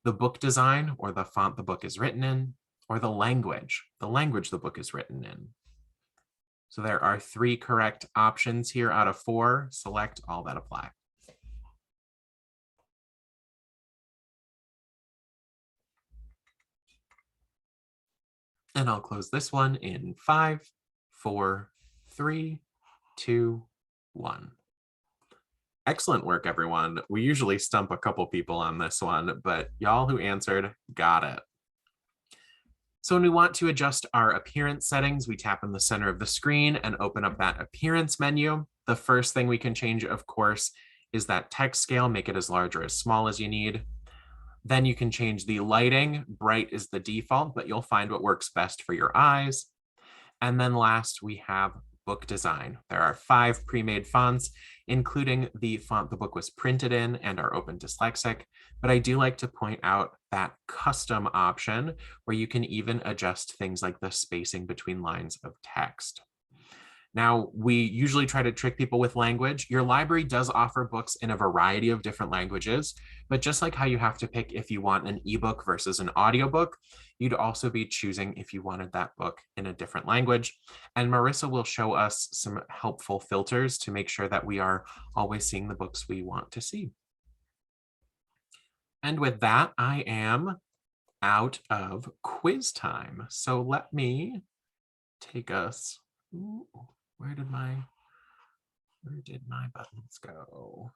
the book design or the font the book is written in, or the language the book is written in. So there are 3 correct options here out of 4. Select all that apply. And I'll close this one in 5, 4, 3, 2, 1. Excellent work, everyone. We usually stump a couple people on this one, but y'all who answered got it. So when we want to adjust our appearance settings, we tap in the center of the screen and open up that appearance menu. The first thing we can change, of course, is that text scale, make it as large or as small as you need. Then you can change the lighting. Bright is the default, but you'll find what works best for your eyes. And then last, we have book design. There are 5 pre-made fonts, including the font the book was printed in and our Open Dyslexic. But I do like to point out that custom option where you can even adjust things like the spacing between lines of text. Now, we usually try to trick people with language. Your library does offer books in a variety of different languages, but just like how you have to pick if you want an ebook versus an audiobook, you'd also be choosing if you wanted that book in a different language. And Marissa will show us some helpful filters to make sure that we are always seeing the books we want to see. And with that, I am out of quiz time. So let me take us. Ooh, where did my buttons go?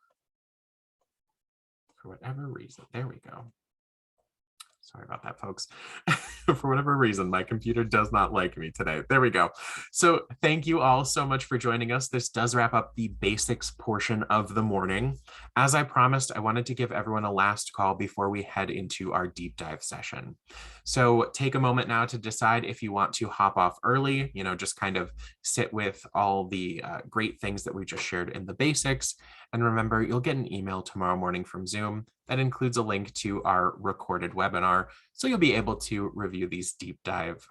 For whatever reason, there we go. Sorry about that, folks. For whatever reason, my computer does not like me today. There we go. So thank you all so much for joining us. This does wrap up the basics portion of the morning. As I promised, I wanted to give everyone a last call before we head into our deep dive session. So take a moment now to decide if you want to hop off early, just kind of sit with all the great things that we just shared in the basics. And remember, you'll get an email tomorrow morning from Zoom that includes a link to our recorded webinar. So you'll be able to review these deep dive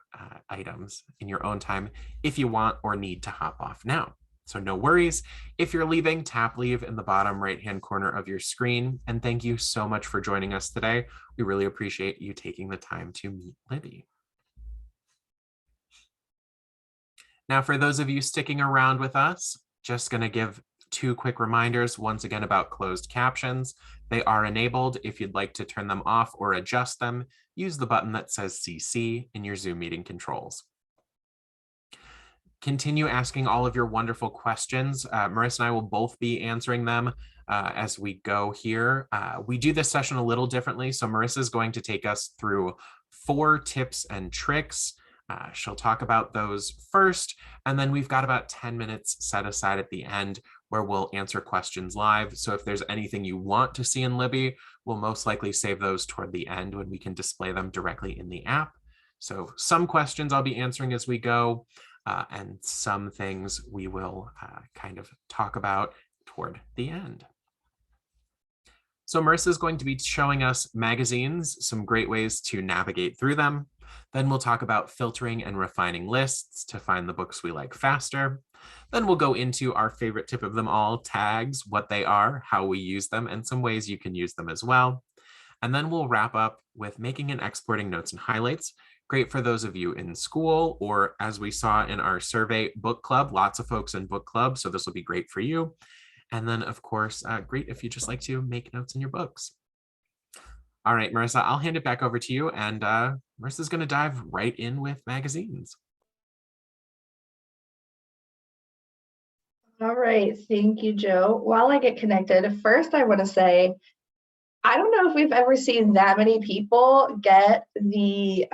items in your own time if you want or need to hop off now. So no worries. If you're leaving, tap leave in the bottom right-hand corner of your screen. And thank you so much for joining us today. We really appreciate you taking the time to meet Libby. Now, for those of you sticking around with us, just going to give 2 quick reminders, once again, about closed captions. They are enabled. If you'd like to turn them off or adjust them, use the button that says CC in your Zoom meeting controls. Continue asking all of your wonderful questions. Marissa and I will both be answering them as we go here. We do this session a little differently. So Marissa is going to take us through 4 tips and tricks. She'll talk about those first, and then we've got about 10 minutes set aside at the end where we'll answer questions live. So if there's anything you want to see in Libby, we'll most likely save those toward the end when we can display them directly in the app. So some questions I'll be answering as we go, and some things we will kind of talk about toward the end. So Marissa is going to be showing us magazines, some great ways to navigate through them. Then we'll talk about filtering and refining lists to find the books we like faster. Then we'll go into our favorite tip of them all, tags, what they are, how we use them, and some ways you can use them as well. And then we'll wrap up with making and exporting notes and highlights. Great for those of you in school, or as we saw in our survey, book club, lots of folks in book club. So this will be great for you. And then of course, great if you just like to make notes in your books. All right, Marissa, I'll hand it back over to you. And Marissa's going to dive right in with magazines. All right, thank you, Joe. While I get connected, first I want to say, I don't know if we've ever seen that many people get the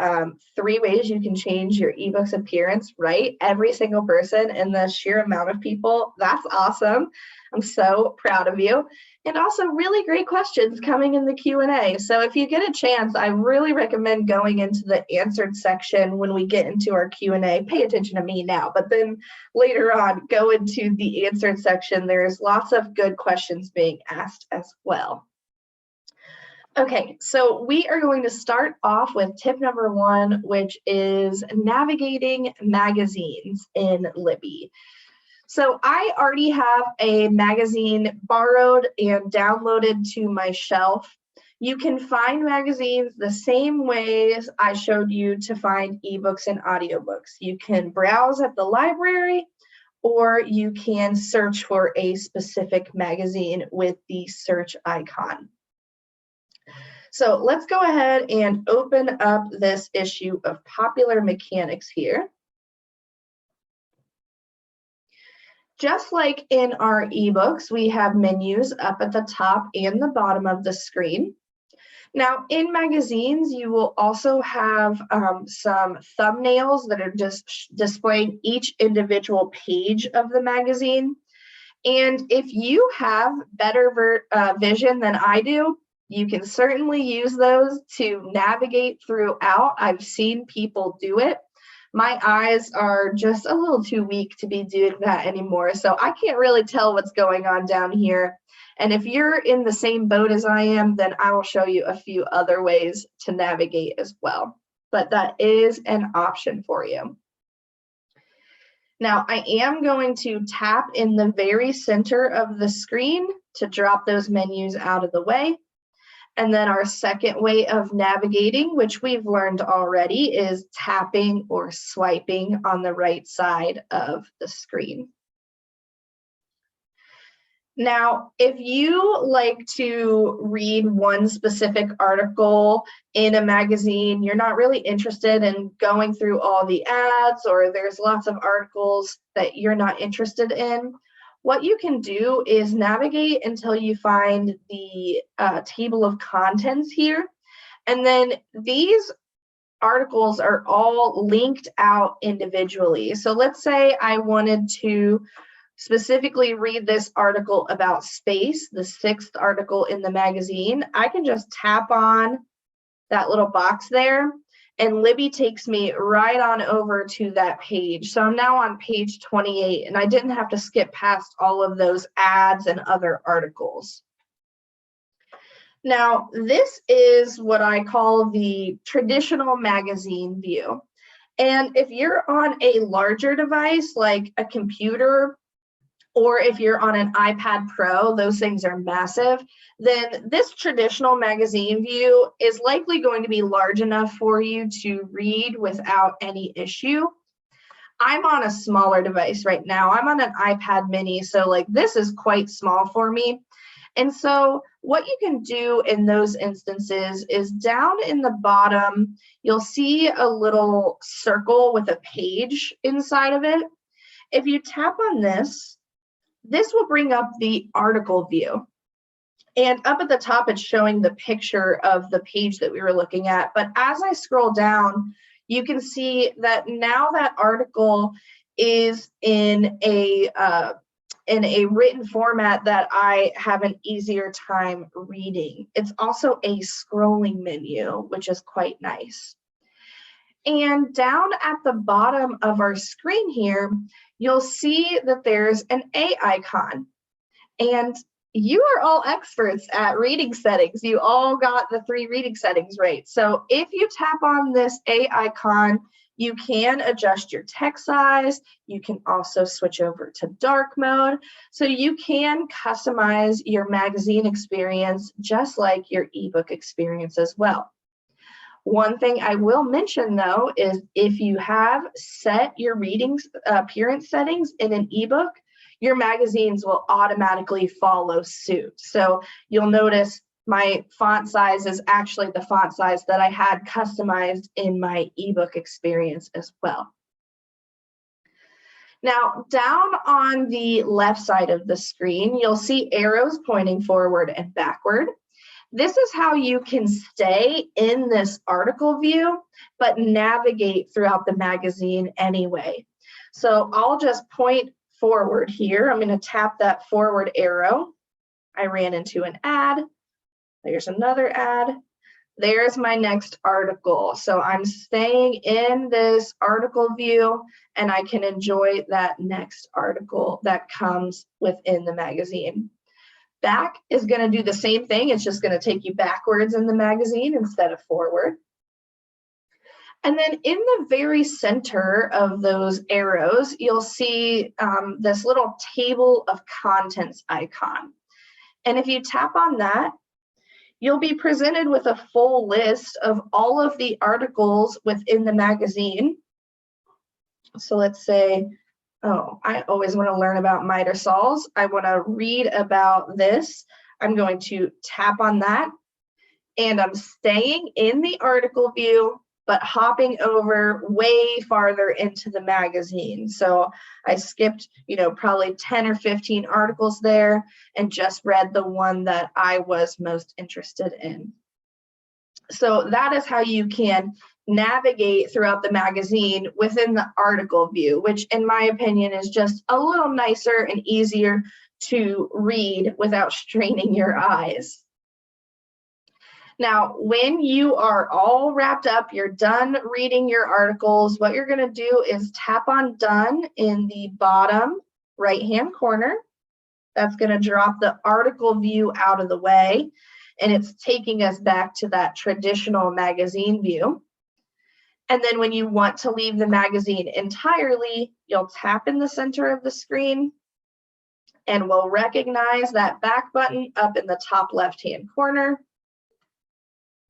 3 ways you can change your eBooks appearance right. Every single person, and the sheer amount of people, that's awesome. I'm so proud of you. And also really great questions coming in the Q&A. So if you get a chance, I really recommend going into the answered section when we get into our Q&A. Pay attention to me now, but then later on, go into the answered section. There's lots of good questions being asked as well. Okay, so we are going to start off with tip number 1, which is navigating magazines in Libby. So I already have a magazine borrowed and downloaded to my shelf. You can find magazines the same ways I showed you to find ebooks and audiobooks. You can browse at the library, or you can search for a specific magazine with the search icon. So let's go ahead and open up this issue of Popular Mechanics here. Just like in our ebooks, we have menus up at the top and the bottom of the screen. Now, in magazines, you will also have some thumbnails that are just displaying each individual page of the magazine. And if you have better vision than I do, you can certainly use those to navigate throughout. I've seen people do it. My eyes are just a little too weak to be doing that anymore, so I can't really tell what's going on down here. And if you're in the same boat as I am, then I will show you a few other ways to navigate as well. But that is an option for you. Now, I am going to tap in the very center of the screen to drop those menus out of the way. And then our second way of navigating, which we've learned already, is tapping or swiping on the right side of the screen. Now, if you like to read one specific article in a magazine, you're not really interested in going through all the ads, or there's lots of articles that you're not interested in, what you can do is navigate until you find the table of contents here. And then these articles are all linked out individually. So let's say I wanted to specifically read this article about space, the 6th article in the magazine. I can just tap on that little box there, and Libby takes me right on over to that page. So I'm now on page 28, and I didn't have to skip past all of those ads and other articles. Now, this is what I call the traditional magazine view. And if you're on a larger device like a computer, or if you're on an iPad Pro, those things are massive, then this traditional magazine view is likely going to be large enough for you to read without any issue. I'm on a smaller device right now. I'm on an iPad mini, so like this is quite small for me. And so what you can do in those instances is down in the bottom, you'll see a little circle with a page inside of it. If you tap on this will bring up the article view. And up at the top, it's showing the picture of the page that we were looking at. But as I scroll down, you can see that now that article is in a written format that I have an easier time reading. It's also a scrolling menu, which is quite nice. And down at the bottom of our screen here, you'll see that there's an A icon. And you are all experts at reading settings. You all got the 3 reading settings right. So if you tap on this A icon, you can adjust your text size. You can also switch over to dark mode. So you can customize your magazine experience just like your ebook experience as well. One thing I will mention though is if you have set your reading appearance settings in an ebook, your magazines will automatically follow suit. So you'll notice my font size is actually the font size that I had customized in my ebook experience as well. Now, down on the left side of the screen, you'll see arrows pointing forward and backward. This is how you can stay in this article view, but navigate throughout the magazine anyway. So I'll just point forward here. I'm going to tap that forward arrow. I ran into an ad. There's another ad. There's my next article. So I'm staying in this article view and I can enjoy that next article that comes within the magazine. Back is going to do the same thing. It's just going to take you backwards in the magazine instead of forward. And then in the very center of those arrows, you'll see this little table of contents icon. And if you tap on that, you'll be presented with a full list of all of the articles within the magazine. So let's say, oh, I always want to learn about miter saws. I want to read about this. I'm going to tap on that, and I'm staying in the article view, but hopping over way farther into the magazine. So I skipped, probably 10 or 15 articles there and just read the one that I was most interested in. So that is how you can navigate throughout the magazine within the article view, which in my opinion is just a little nicer and easier to read without straining your eyes. Now, when you are all wrapped up, you're done reading your articles, what you're going to do is tap on done in the bottom right-hand corner. That's going to drop the article view out of the way, and it's taking us back to that traditional magazine view. And then when you want to leave the magazine entirely, you'll tap in the center of the screen, and we'll recognize that back button up in the top left-hand corner.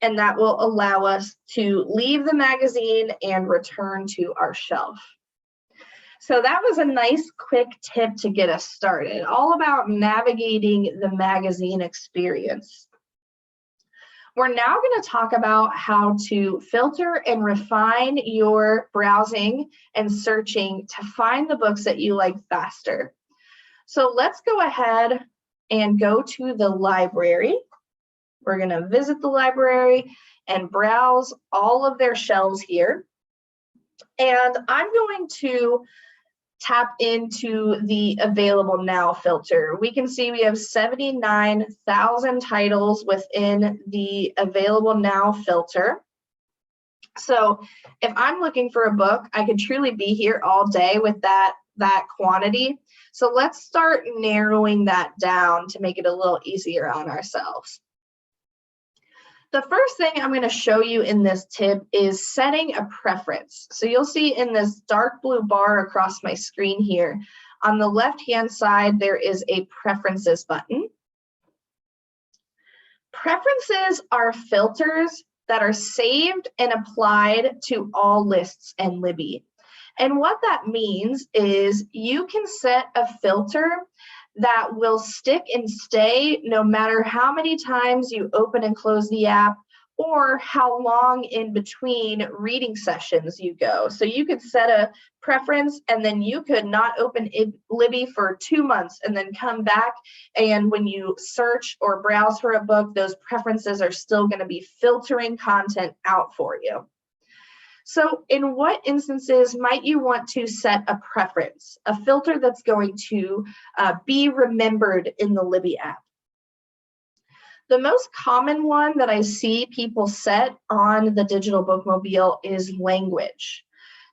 And that will allow us to leave the magazine and return to our shelf. So that was a nice quick tip to get us started, all about navigating the magazine experience. We're now going to talk about how to filter and refine your browsing and searching to find the books that you like faster. So let's go ahead and go to the library. We're going to visit the library and browse all of their shelves here. And I'm going to tap into the Available Now filter. We can see we have 79,000 titles within the Available Now filter. So if I'm looking for a book, I could truly be here all day with that quantity. So let's start narrowing that down to make it a little easier on ourselves. The first thing I'm going to show you in this tip is setting a preference. So you'll see in this dark blue bar across my screen here, on the left-hand side, there is a preferences button. Preferences are filters that are saved and applied to all lists in Libby. And what that means is you can set a filter that will stick and stay no matter how many times you open and close the app or how long in between reading sessions you go. So you could set a preference and then you could not open Libby for 2 months and then come back, and when you search or browse for a book, those preferences are still going to be filtering content out for you. So in what instances might you want to set a preference, a filter that's going to be remembered in the Libby app? The most common one that I see people set on the digital bookmobile is language.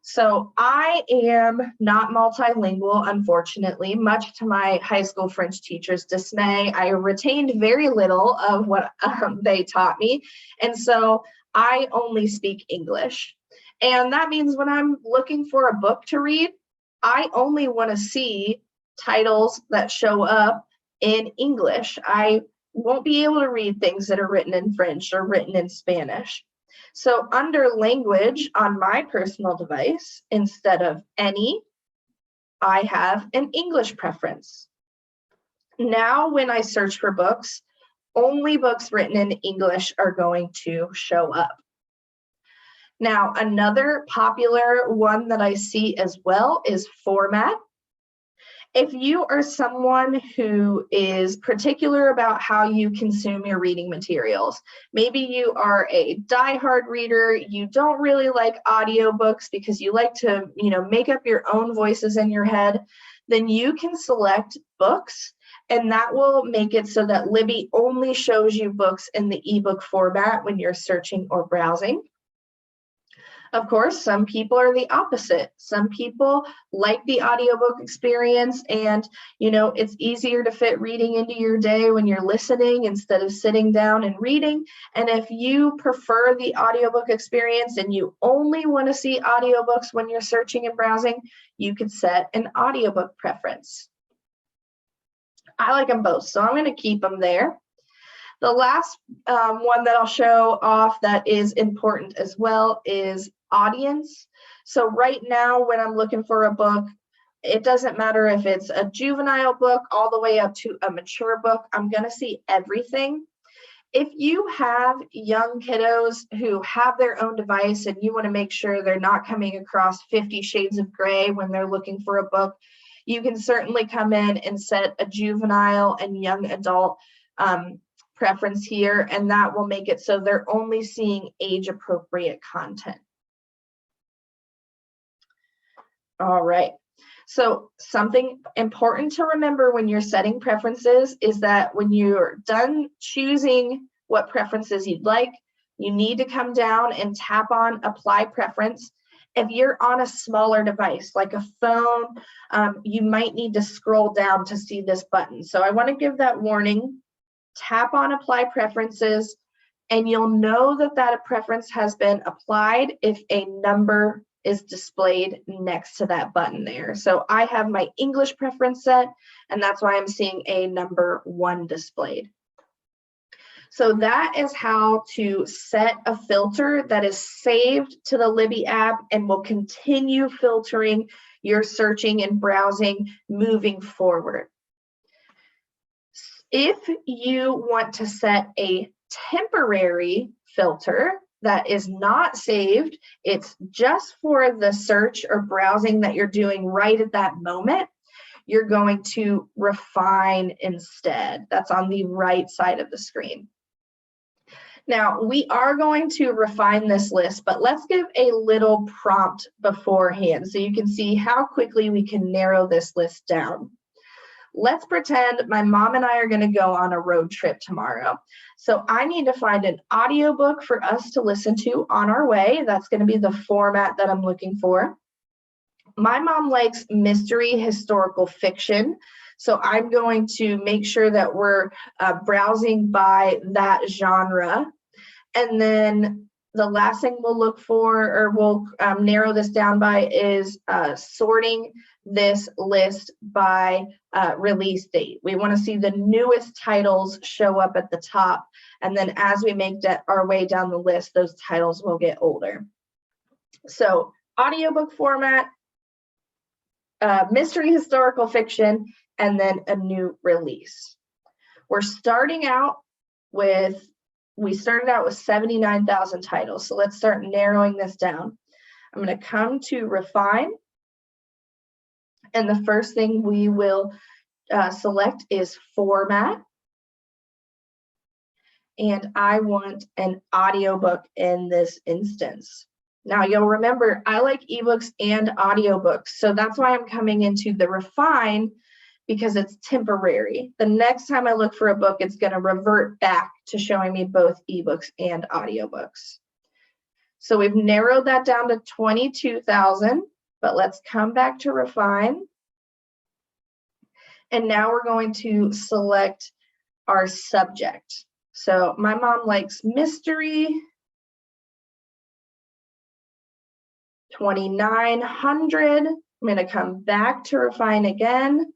So I am not multilingual, unfortunately, much to my high school French teacher's dismay. I retained very little of what they taught me. And so I only speak English. And that means when I'm looking for a book to read, I only want to see titles that show up in English. I won't be able to read things that are written in French or written in Spanish. So under language on my personal device, instead of any, I have an English preference. Now, when I search for books, only books written in English are going to show up. Now, another popular one that I see as well is format. If you are someone who is particular about how you consume your reading materials, maybe you are a diehard reader, you don't really like audiobooks because you like to, make up your own voices in your head, then you can select books, and that will make it so that Libby only shows you books in the ebook format when you're searching or browsing. Of course, some people are the opposite. Some people like the audiobook experience, and it's easier to fit reading into your day when you're listening instead of sitting down and reading. And if you prefer the audiobook experience and you only want to see audiobooks when you're searching and browsing, you could set an audiobook preference. I like them both, so I'm going to keep them there. The last one that I'll show off that is important as well is audience. So right now, when I'm looking for a book, it doesn't matter if it's a juvenile book all the way up to a mature book, I'm going to see everything. If you have young kiddos who have their own device and you want to make sure they're not coming across 50 Shades of Grey when they're looking for a book, you can certainly come in and set a juvenile and young adult preference here, and that will make it so they're only seeing age-appropriate content. All right, so something important to remember when you're setting preferences is that when you're done choosing what preferences you'd like, you need to come down and tap on Apply Preference. If you're on a smaller device, like a phone, you might need to scroll down to see this button. So I want to give that warning. Tap on Apply Preferences, and you'll know that that preference has been applied if a number is displayed next to that button there. So I have my English preference set, and that's why I'm seeing a number 1 displayed. So that is how to set a filter that is saved to the Libby app and will continue filtering your searching and browsing moving forward. If you want to set a temporary filter that is not saved, it's just for the search or browsing that you're doing right at that moment, you're going to refine instead. That's on the right side of the screen. Now, we are going to refine this list, but let's give a little prompt beforehand so you can see how quickly we can narrow this list down. Let's pretend my mom and I are going to go on a road trip tomorrow. So I need to find an audiobook for us to listen to on our way. That's going to be the format that I'm looking for. My mom likes mystery historical fiction. So I'm going to make sure that we're browsing by that genre. And then the last thing we'll look for, or we'll narrow this down by, is sorting this list by release date. We want to see the newest titles show up at the top, and then as we make our way down the list, those titles will get older. So audiobook format, mystery historical fiction, and then a new release. We started out with 79,000 titles. So let's start narrowing this down. I'm going to come to refine. And the first thing we will select is format. And I want an audiobook in this instance. Now you'll remember I like ebooks and audiobooks. So that's why I'm coming into the refine, because it's temporary. The next time I look for a book, it's going to revert back to showing me both ebooks and audiobooks. So we've narrowed that down to 22,000, but let's come back to refine. And now we're going to select our subject. So my mom likes mystery, 2,900. I'm going to come back to refine again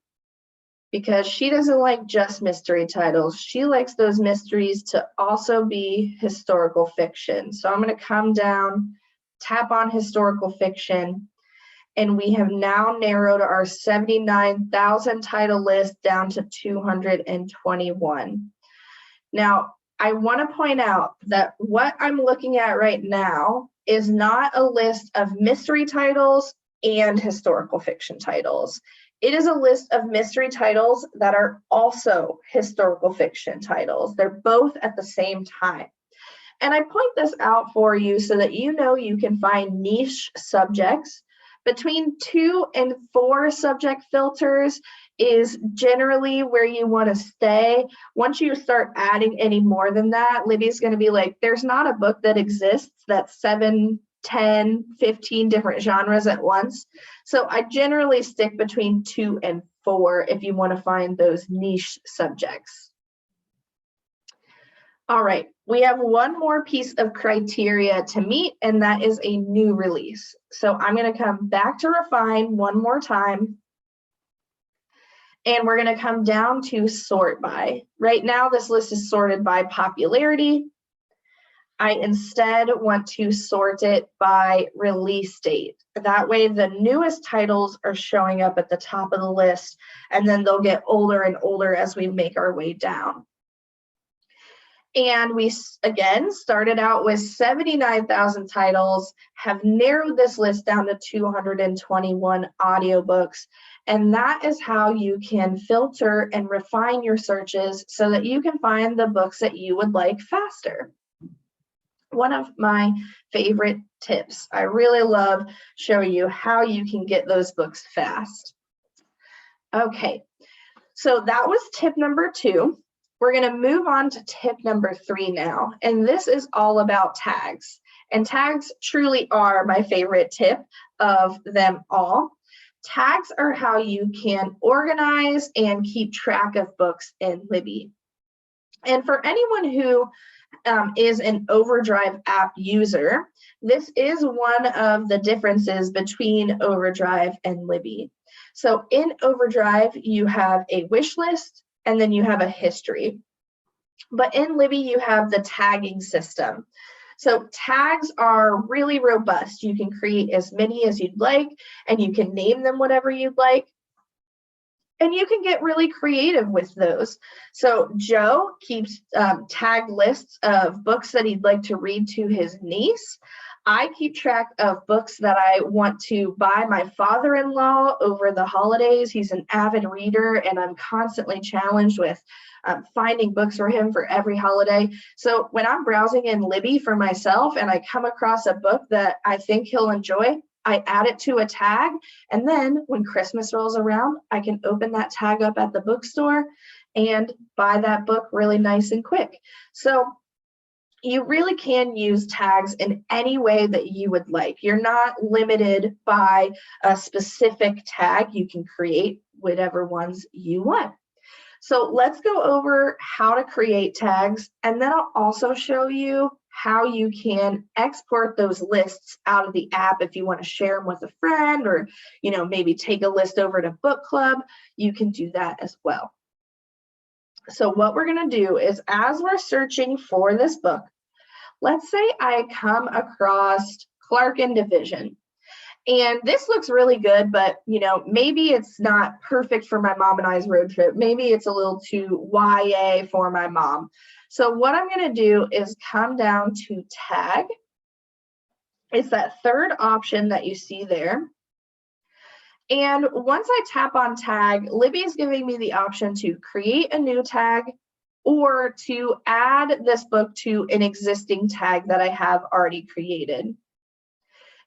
because she doesn't like just mystery titles. She likes those mysteries to also be historical fiction. So I'm going to come down, tap on historical fiction, and we have now narrowed our 79,000 title list down to 221. Now, I want to point out that what I'm looking at right now is not a list of mystery titles and historical fiction titles. It is a list of mystery titles that are also historical fiction titles. They're both at the same time. And I point this out for you so that you know you can find niche subjects. Between 2 and 4 subject filters is generally where you want to stay. Once you start adding any more than that, Libby's going to be like, there's not a book that exists that's 7, 10, 15 different genres at once. So I generally stick between 2 and 4 if you want to find those niche subjects. All right, we have one more piece of criteria to meet, and that is a new release. So I'm going to come back to refine one more time, and we're going to come down to sort by. Right now, this list is sorted by popularity. I instead want to sort it by release date. That way, the newest titles are showing up at the top of the list, and then they'll get older and older as we make our way down. And we, again, started out with 79,000 titles, have narrowed this list down to 221 audiobooks. And that is how you can filter and refine your searches so that you can find the books that you would like faster. One of my favorite tips. I really love showing you how you can get those books fast. Okay, so that was tip number 2. We're going to move on to tip number 3 now, and this is all about tags. And tags truly are my favorite tip of them all. Tags are how you can organize and keep track of books in Libby. And for anyone who is an OverDrive app user, this is one of the differences between OverDrive and Libby. So in OverDrive, you have a wish list, and then you have a history. But in Libby, you have the tagging system. So tags are really robust. You can create as many as you'd like, and you can name them whatever you'd like. And you can get really creative with those. So Joe keeps tag lists of books that he'd like to read to his niece. I keep track of books that I want to buy my father-in-law over the holidays. He's an avid reader, and I'm constantly challenged with finding books for him for every holiday. So when I'm browsing in Libby for myself and I come across a book that I think he'll enjoy, I add it to a tag. And then when Christmas rolls around, I can open that tag up at the bookstore and buy that book really nice and quick. So you really can use tags in any way that you would like. You're not limited by a specific tag. You can create whatever ones you want. So let's go over how to create tags, and then I'll also show you how you can export those lists out of the app if you want to share them with a friend, or maybe take a list over to book club. You can do that as well. So what we're going to do is, as we're searching for this book, let's say I come across Clark and Division. And this looks really good, but maybe it's not perfect for my mom and I's road trip. Maybe it's a little too YA for my mom. So what I'm going to do is come down to tag. It's that third option that you see there. And once I tap on tag, Libby is giving me the option to create a new tag or to add this book to an existing tag that I have already created.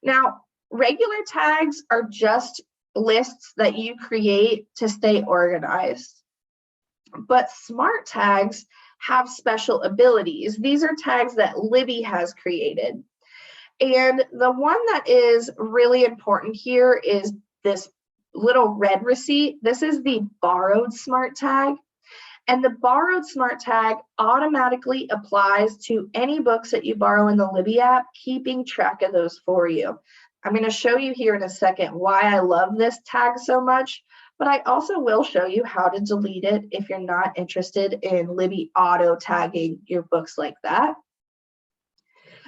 Now, regular tags are just lists that you create to stay organized. But smart tags have special abilities. These are tags that Libby has created. And the one that is really important here is this little red receipt. This is the borrowed smart tag. And the borrowed smart tag automatically applies to any books that you borrow in the Libby app, keeping track of those for you. I'm going to show you here in a second why I love this tag so much, but I also will show you how to delete it if you're not interested in Libby auto tagging your books like that.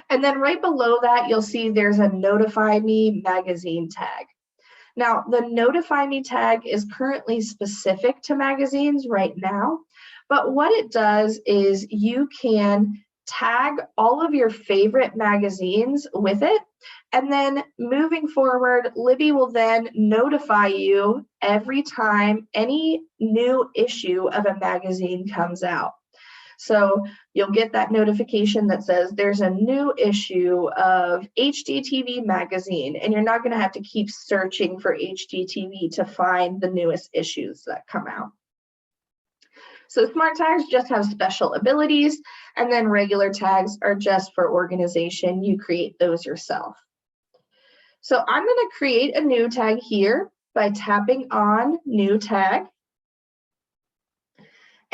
And then right below that, you'll see there's a Notify Me magazine tag. Now, the Notify Me tag is currently specific to magazines right now, but what it does is you can tag all of your favorite magazines with it, and then moving forward, Libby will then notify you every time any new issue of a magazine comes out. So you'll get that notification that says there's a new issue of HGTV magazine, and you're not going to have to keep searching for HGTV to find the newest issues that come out. So smart tags just have special abilities, and then regular tags are just for organization. You create those yourself. So I'm going to create a new tag here by tapping on New Tag.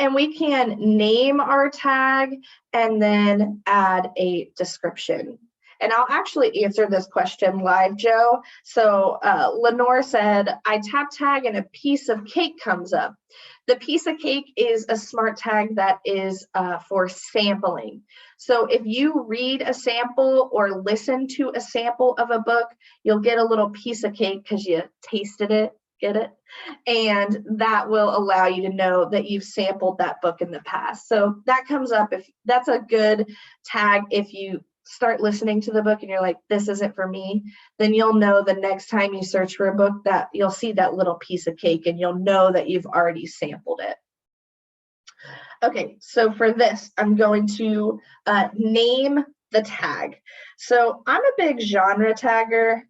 And we can name our tag and then add a description. And I'll actually answer this question live, Joe. So Lenore said, I tap tag and a piece of cake comes up. The piece of cake is a smart tag that is for sampling. So if you read a sample or listen to a sample of a book, you'll get a little piece of cake because you tasted it. Get it? And that will allow you to know that you've sampled that book in the past. So that comes up, if that's a good tag. If you start listening to the book and you're like, this isn't for me, then you'll know the next time you search for a book that you'll see that little piece of cake and you'll know that you've already sampled it. Okay, so for this, I'm going to name the tag. So I'm a big genre tagger.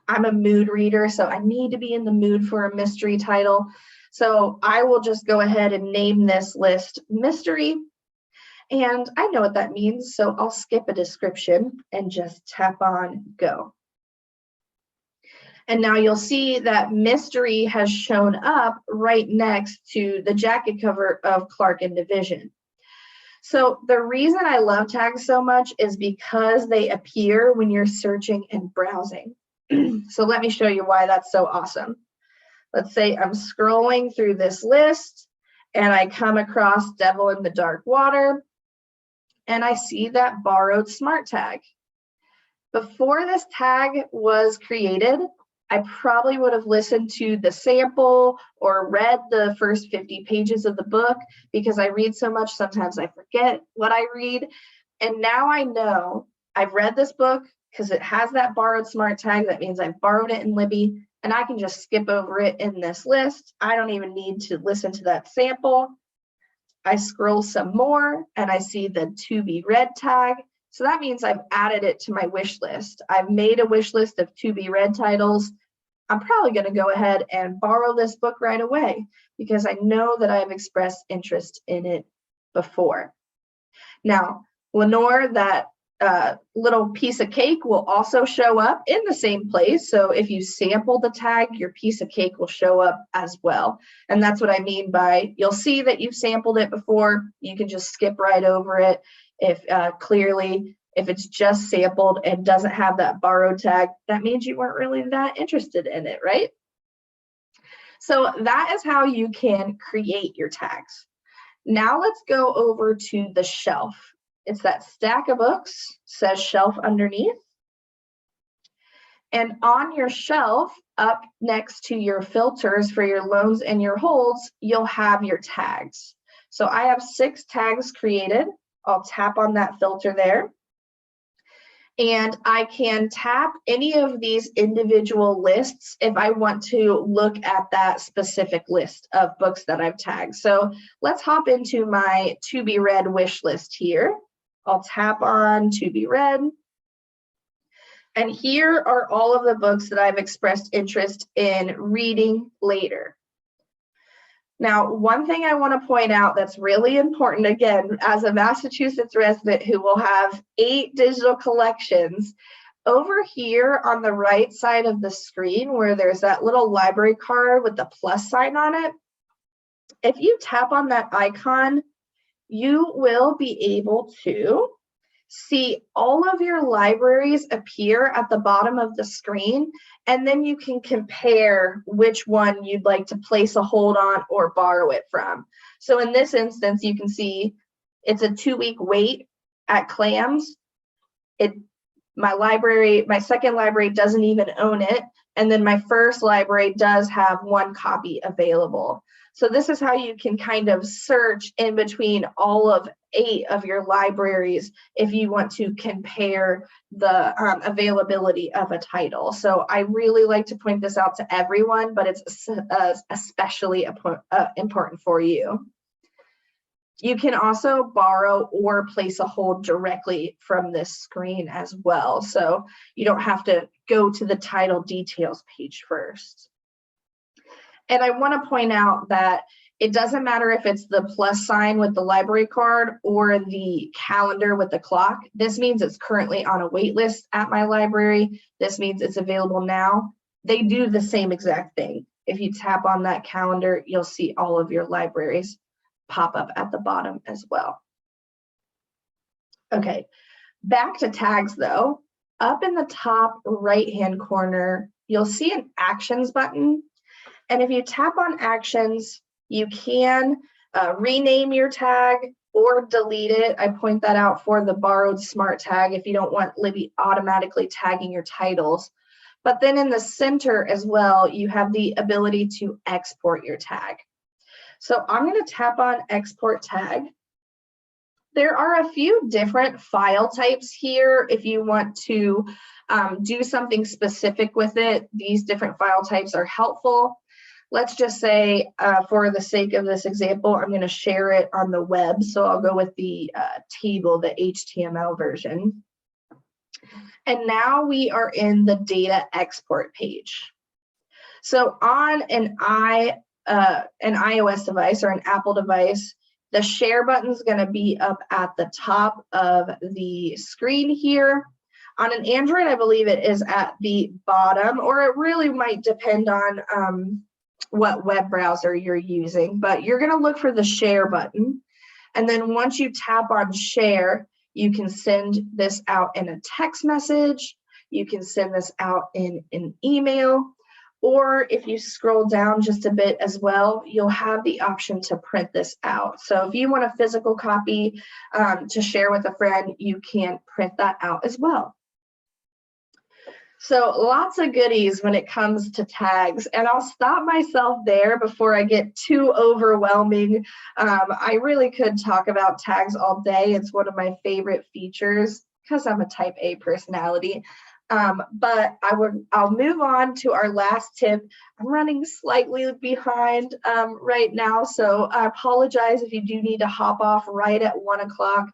I'm a mood reader, so I need to be in the mood for a mystery title. So I will just go ahead and name this list mystery. And I know what that means, so I'll skip a description and just tap on go. And now you'll see that mystery has shown up right next to the jacket cover of Clark and Division. So the reason I love tags so much is because they appear when you're searching and browsing. So let me show you why that's so awesome. Let's say I'm scrolling through this list and I come across Devil in the Dark Water and I see that borrowed smart tag. Before this tag was created, I probably would have listened to the sample or read the first 50 pages of the book because I read so much, sometimes I forget what I read. And now I know I've read this book, because it has that borrowed smart tag. That means I've borrowed it in Libby, and I can just skip over it in this list. I don't even need to listen to that sample. I scroll some more, and I see the to be read tag. So that means I've added it to my wish list. I've made a wish list of to be read titles. I'm probably going to go ahead and borrow this book right away because I know that I've expressed interest in it before. Now, Lenore, that little piece of cake will also show up in the same place. So if you sample the tag, your piece of cake will show up as well. And that's what I mean by you'll see that you've sampled it before. You can just skip right over it. If clearly, if it's just sampled and doesn't have that borrowed tag, that means you weren't really that interested in it, right? So that is how you can create your tags. Now let's go over to the shelf. It's that stack of books, says shelf underneath. And on your shelf, up next to your filters for your loans and your holds, you'll have your tags. So I have 6 tags created. I'll tap on that filter there. And I can tap any of these individual lists if I want to look at that specific list of books that I've tagged. So let's hop into my to be read wish list here. I'll tap on to be read. And here are all of the books that I've expressed interest in reading later. Now, one thing I want to point out that's really important, again, as a Massachusetts resident who will have 8 digital collections, Over here on the right side of the screen where there's that little library card with the plus sign on it, if you tap on that icon, you will be able to see all of your libraries appear at the bottom of the screen, and then you can compare which one you'd like to place a hold on or borrow it from. So in this instance, you can see it's a 2-week wait at Clams. My second library doesn't even own it, and then my first library does have 1 copy available. So this is how you can kind of search in between all of 8 of your libraries if you want to compare the availability of a title. So I really like to point this out to everyone, but it's especially important for you. You can also borrow or place a hold directly from this screen as well. So you don't have to go to the title details page first. And I want to point out that it doesn't matter if it's the plus sign with the library card or the calendar with the clock. This means it's currently on a wait list at my library. This means it's available now. They do the same exact thing. If you tap on that calendar, you'll see all of your libraries pop up at the bottom as well. Okay, back to tags though. Up in the top right-hand corner, you'll see an actions button. And if you tap on actions, you can rename your tag or delete it. I point that out for the borrowed smart tag if you don't want Libby automatically tagging your titles. But then in the center as well, you have the ability to export your tag. So I'm going to tap on export tag. There are a few different file types here. If you want to do something specific with it, these different file types are helpful. Let's just say, for the sake of this example, I'm going to share it on the web. So I'll go with the table, the HTML version. And now we are in the data export page. So on an iOS device or an Apple device, the share button is going to be up at the top of the screen here. On an Android, I believe it is at the bottom, or it really might depend on what web browser you're using, but you're going to look for the share button. And then once you tap on share, you can send this out in a text message. You can send this out in an email. Or if you scroll down just a bit as well, you'll have the option to print this out. So if you want a physical copy to share with a friend, you can print that out as well. So lots of goodies when it comes to tags, and I'll stop myself there before I get too overwhelming. I really could talk about tags all day. It's one of my favorite features because I'm a type A personality. But I'll move on to our last tip. I'm running slightly behind right now, so I apologize if you do need to hop off right at 1 o'clock.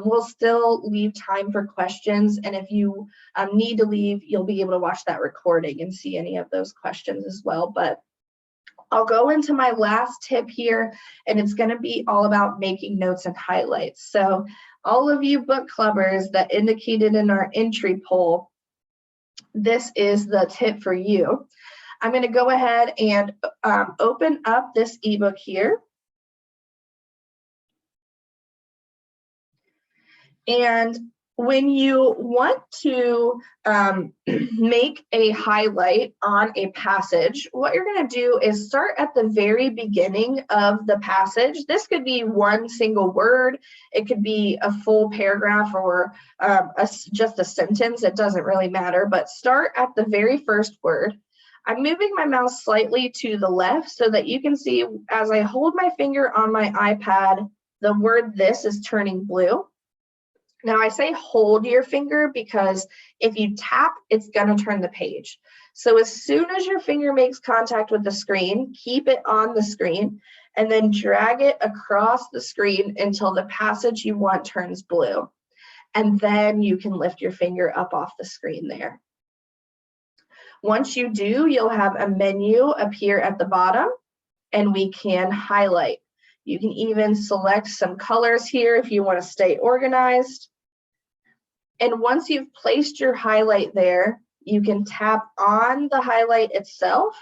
We'll still leave time for questions, and if you need to leave, you'll be able to watch that recording and see any of those questions as well. But I'll go into my last tip here, and it's going to be all about making notes and highlights. So all of you book clubbers that indicated in our entry poll, this is the tip for you. I'm going to go ahead and open up this ebook here. And when you want to make a highlight on a passage, what you're going to do is start at the very beginning of the passage. This could be one single word. It could be a full paragraph or just a sentence. It doesn't really matter, but start at the very first word. I'm moving my mouse slightly to the left so that you can see as I hold my finger on my iPad, the word "this" is turning blue. Now I say hold your finger because if you tap, it's going to turn the page. So as soon as your finger makes contact with the screen, keep it on the screen and then drag it across the screen until the passage you want turns blue. And then you can lift your finger up off the screen there. Once you do, you'll have a menu appear at the bottom and we can highlight. You can even select some colors here if you want to stay organized. And once you've placed your highlight there, you can tap on the highlight itself,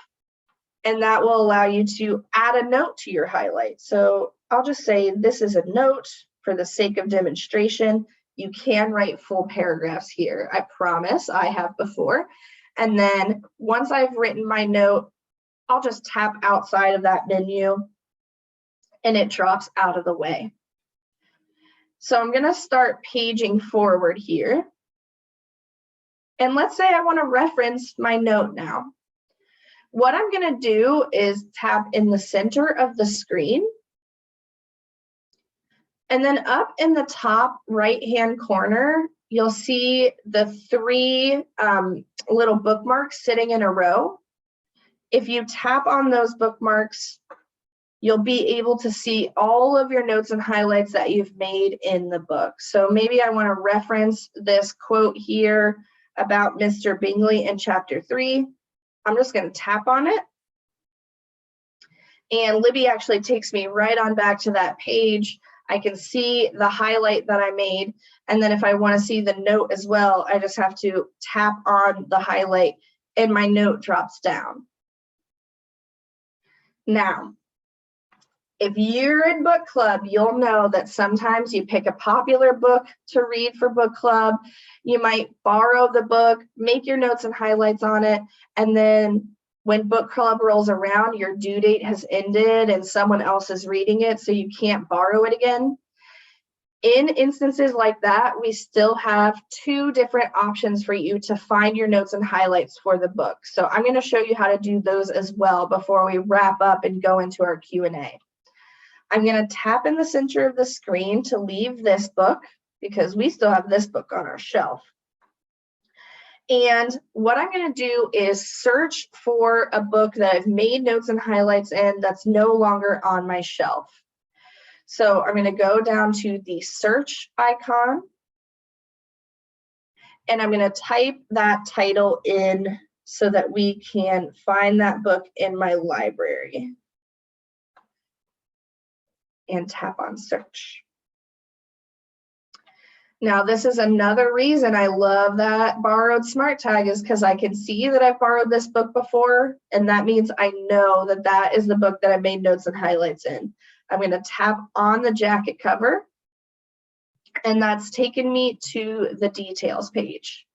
and that will allow you to add a note to your highlight. So I'll just say this is a note for the sake of demonstration. You can write full paragraphs here. I promise, I have before. And then once I've written my note, I'll just tap outside of that menu and it drops out of the way. So I'm going to start paging forward here. And let's say I want to reference my note now. What I'm going to do is tap in the center of the screen. And then up in the top right-hand corner, you'll see the three little bookmarks sitting in a row. If you tap on those bookmarks, you'll be able to see all of your notes and highlights that you've made in the book. So maybe I want to reference this quote here about Mr. Bingley in chapter 3. I'm just going to tap on it. And Libby actually takes me right on back to that page. I can see the highlight that I made. And then if I want to see the note as well, I just have to tap on the highlight and my note drops down. Now, if you're in book club, you'll know that sometimes you pick a popular book to read for book club. You might borrow the book, make your notes and highlights on it, and then when book club rolls around, your due date has ended and someone else is reading it, so you can't borrow it again. In instances like that, we still have two different options for you to find your notes and highlights for the book. So I'm going to show you how to do those as well before we wrap up and go into our Q&A. I'm going to tap in the center of the screen to leave this book because we still have this book on our shelf. And what I'm going to do is search for a book that I've made notes and highlights in that's no longer on my shelf. So I'm going to go down to the search icon, and I'm going to type that title in so that we can find that book in my library. And tap on search. Now, this is another reason I love that borrowed smart tag is because I can see that I've borrowed this book before, and that means I know that that is the book that I made notes and highlights in. I'm going to tap on the jacket cover, and that's taken me to the details page.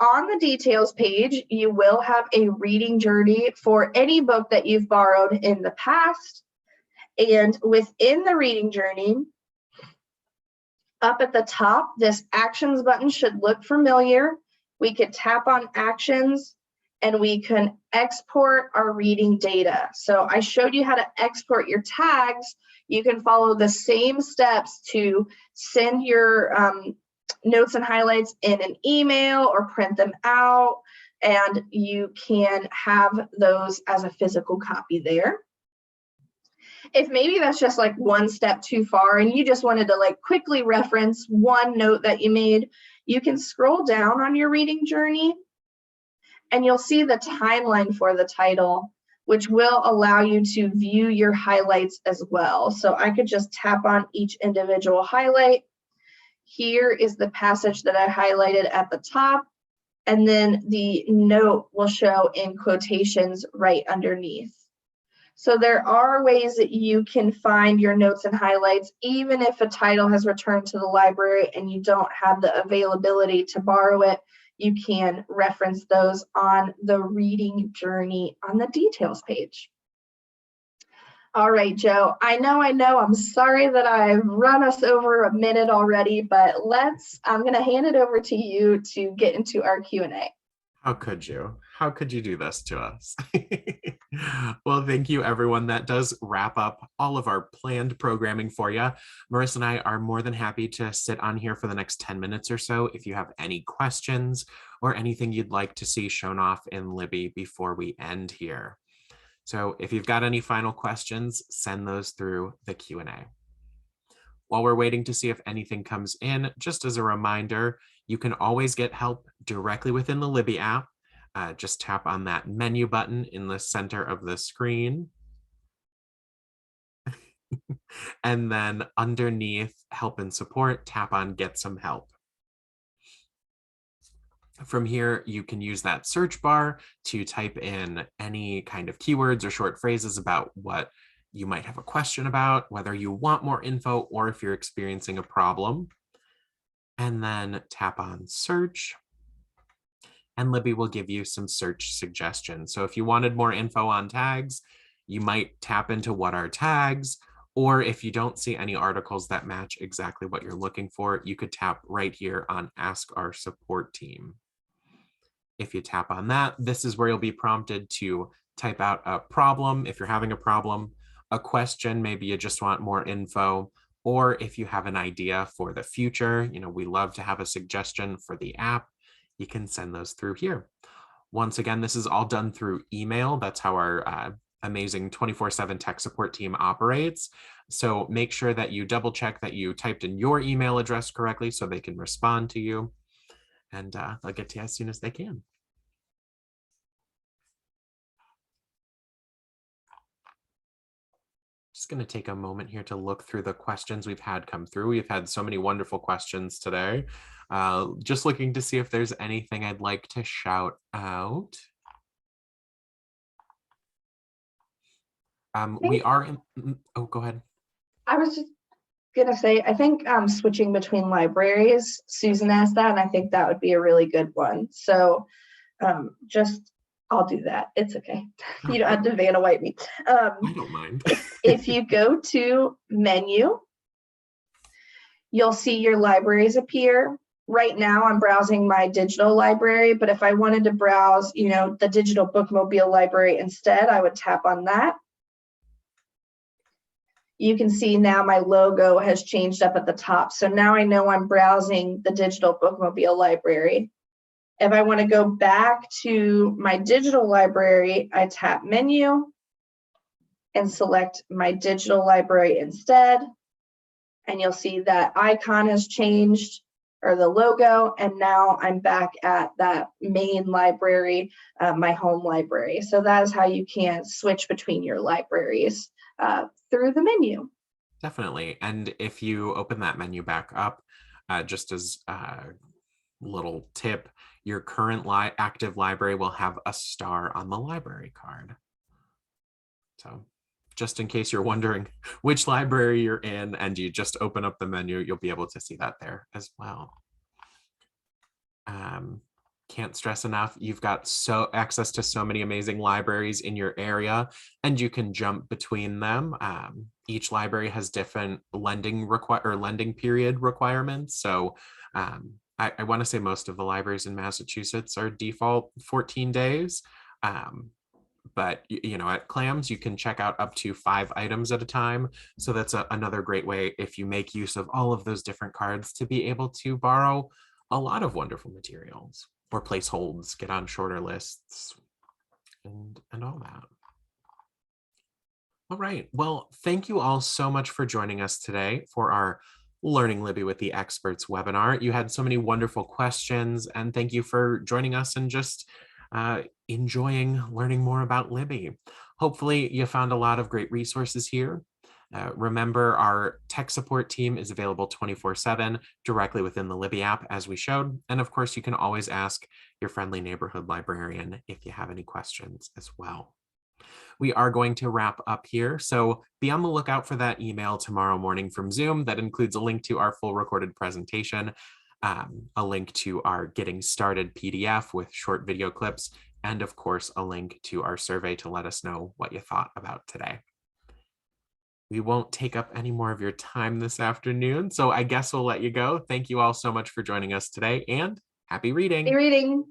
On the details page, you will have a reading journey for any book that you've borrowed in the past. And within the reading journey, up at the top, this actions button should look familiar. We could tap on actions and we can export our reading data. So I showed you how to export your tags. You can follow the same steps to send your notes and highlights in an email or print them out, and you can have those as a physical copy there. If maybe that's just like one step too far and you just wanted to like quickly reference one note that you made, you can scroll down on your reading journey and you'll see the timeline for the title, which will allow you to view your highlights as well. So I could just tap on each individual highlight. Here is the passage that I highlighted at the top, and then the note will show in quotations right underneath. So there are ways that you can find your notes and highlights, even if a title has returned to the library and you don't have the availability to borrow it. You can reference those on the reading journey on the details page. All right, Joe, I know, I'm sorry that I've run us over a minute already, but I'm gonna hand it over to you to get into our Q&A. How could you? How could you do this to us? Well, thank you, everyone. That does wrap up all of our planned programming for you. Marissa and I are more than happy to sit on here for the next 10 minutes or so if you have any questions or anything you'd like to see shown off in Libby before we end here. So if you've got any final questions, send those through the Q&A. While we're waiting to see if anything comes in, just as a reminder, you can always get help directly within the Libby app. Just tap on that menu button in the center of the screen. And then underneath help and support, tap on get some help. From here, you can use that search bar to type in any kind of keywords or short phrases about what you might have a question about, whether you want more info, or if you're experiencing a problem. And then tap on search, and Libby will give you some search suggestions. So if you wanted more info on tags, you might tap into what are tags, or if you don't see any articles that match exactly what you're looking for, you could tap right here on Ask Our Support Team. If you tap on that, this is where you'll be prompted to type out a problem if you're having a problem, a question, maybe you just want more info, or if you have an idea for the future, we love to have a suggestion for the app, you can send those through here. Once again, this is all done through email. That's how our amazing 24/7 tech support team operates. So make sure that you double check that you typed in your email address correctly so they can respond to you, and they'll get to you as soon as they can. Just going to take a moment here to look through the questions we've had come through. We've had so many wonderful questions today. Just looking to see if there's anything I'd like to shout out. We are in, oh, go ahead. I was just gonna say, I think switching between libraries, Susan asked that, and I think that would be a really good one. So I'll do that. It's okay. You don't have to Vanna White me. I don't mind. If you go to menu, you'll see your libraries appear. Right now I'm browsing my digital library, but if I wanted to browse, the digital bookmobile library instead, I would tap on that. You can see now my logo has changed up at the top. So now I know I'm browsing the digital bookmobile library. If I want to go back to my digital library, I tap menu and select my digital library instead. And you'll see that icon has changed, or the logo, and now I'm back at that main library, my home library. So that is how you can switch between your libraries through the menu. Definitely. And if you open that menu back up, just as a little tip, your current active library will have a star on the library card. So just in case you're wondering which library you're in and you just open up the menu, you'll be able to see that there as well. Can't stress enough, you've got access to so many amazing libraries in your area, and you can jump between them. Each library has different lending period requirements. So I want to say most of the libraries in Massachusetts are default 14 days. But at Clams, you can check out up to 5 items at a time. So that's another great way, if you make use of all of those different cards, to be able to borrow a lot of wonderful materials or place holds, get on shorter lists, and all that. All right. Well, thank you all so much for joining us today for our Learning Libby with the Experts webinar. You had so many wonderful questions, and thank you for joining us and just enjoying learning more about Libby. Hopefully you found a lot of great resources here. Remember, our tech support team is available 24/7 directly within the Libby app, as we showed. And of course, you can always ask your friendly neighborhood librarian if you have any questions as well. We are going to wrap up here, so be on the lookout for that email tomorrow morning from Zoom that includes a link to our full recorded presentation, a link to our Getting Started PDF with short video clips, and of course, a link to our survey to let us know what you thought about today. We won't take up any more of your time this afternoon, so I guess we'll let you go. Thank you all so much for joining us today, and happy reading. Happy reading.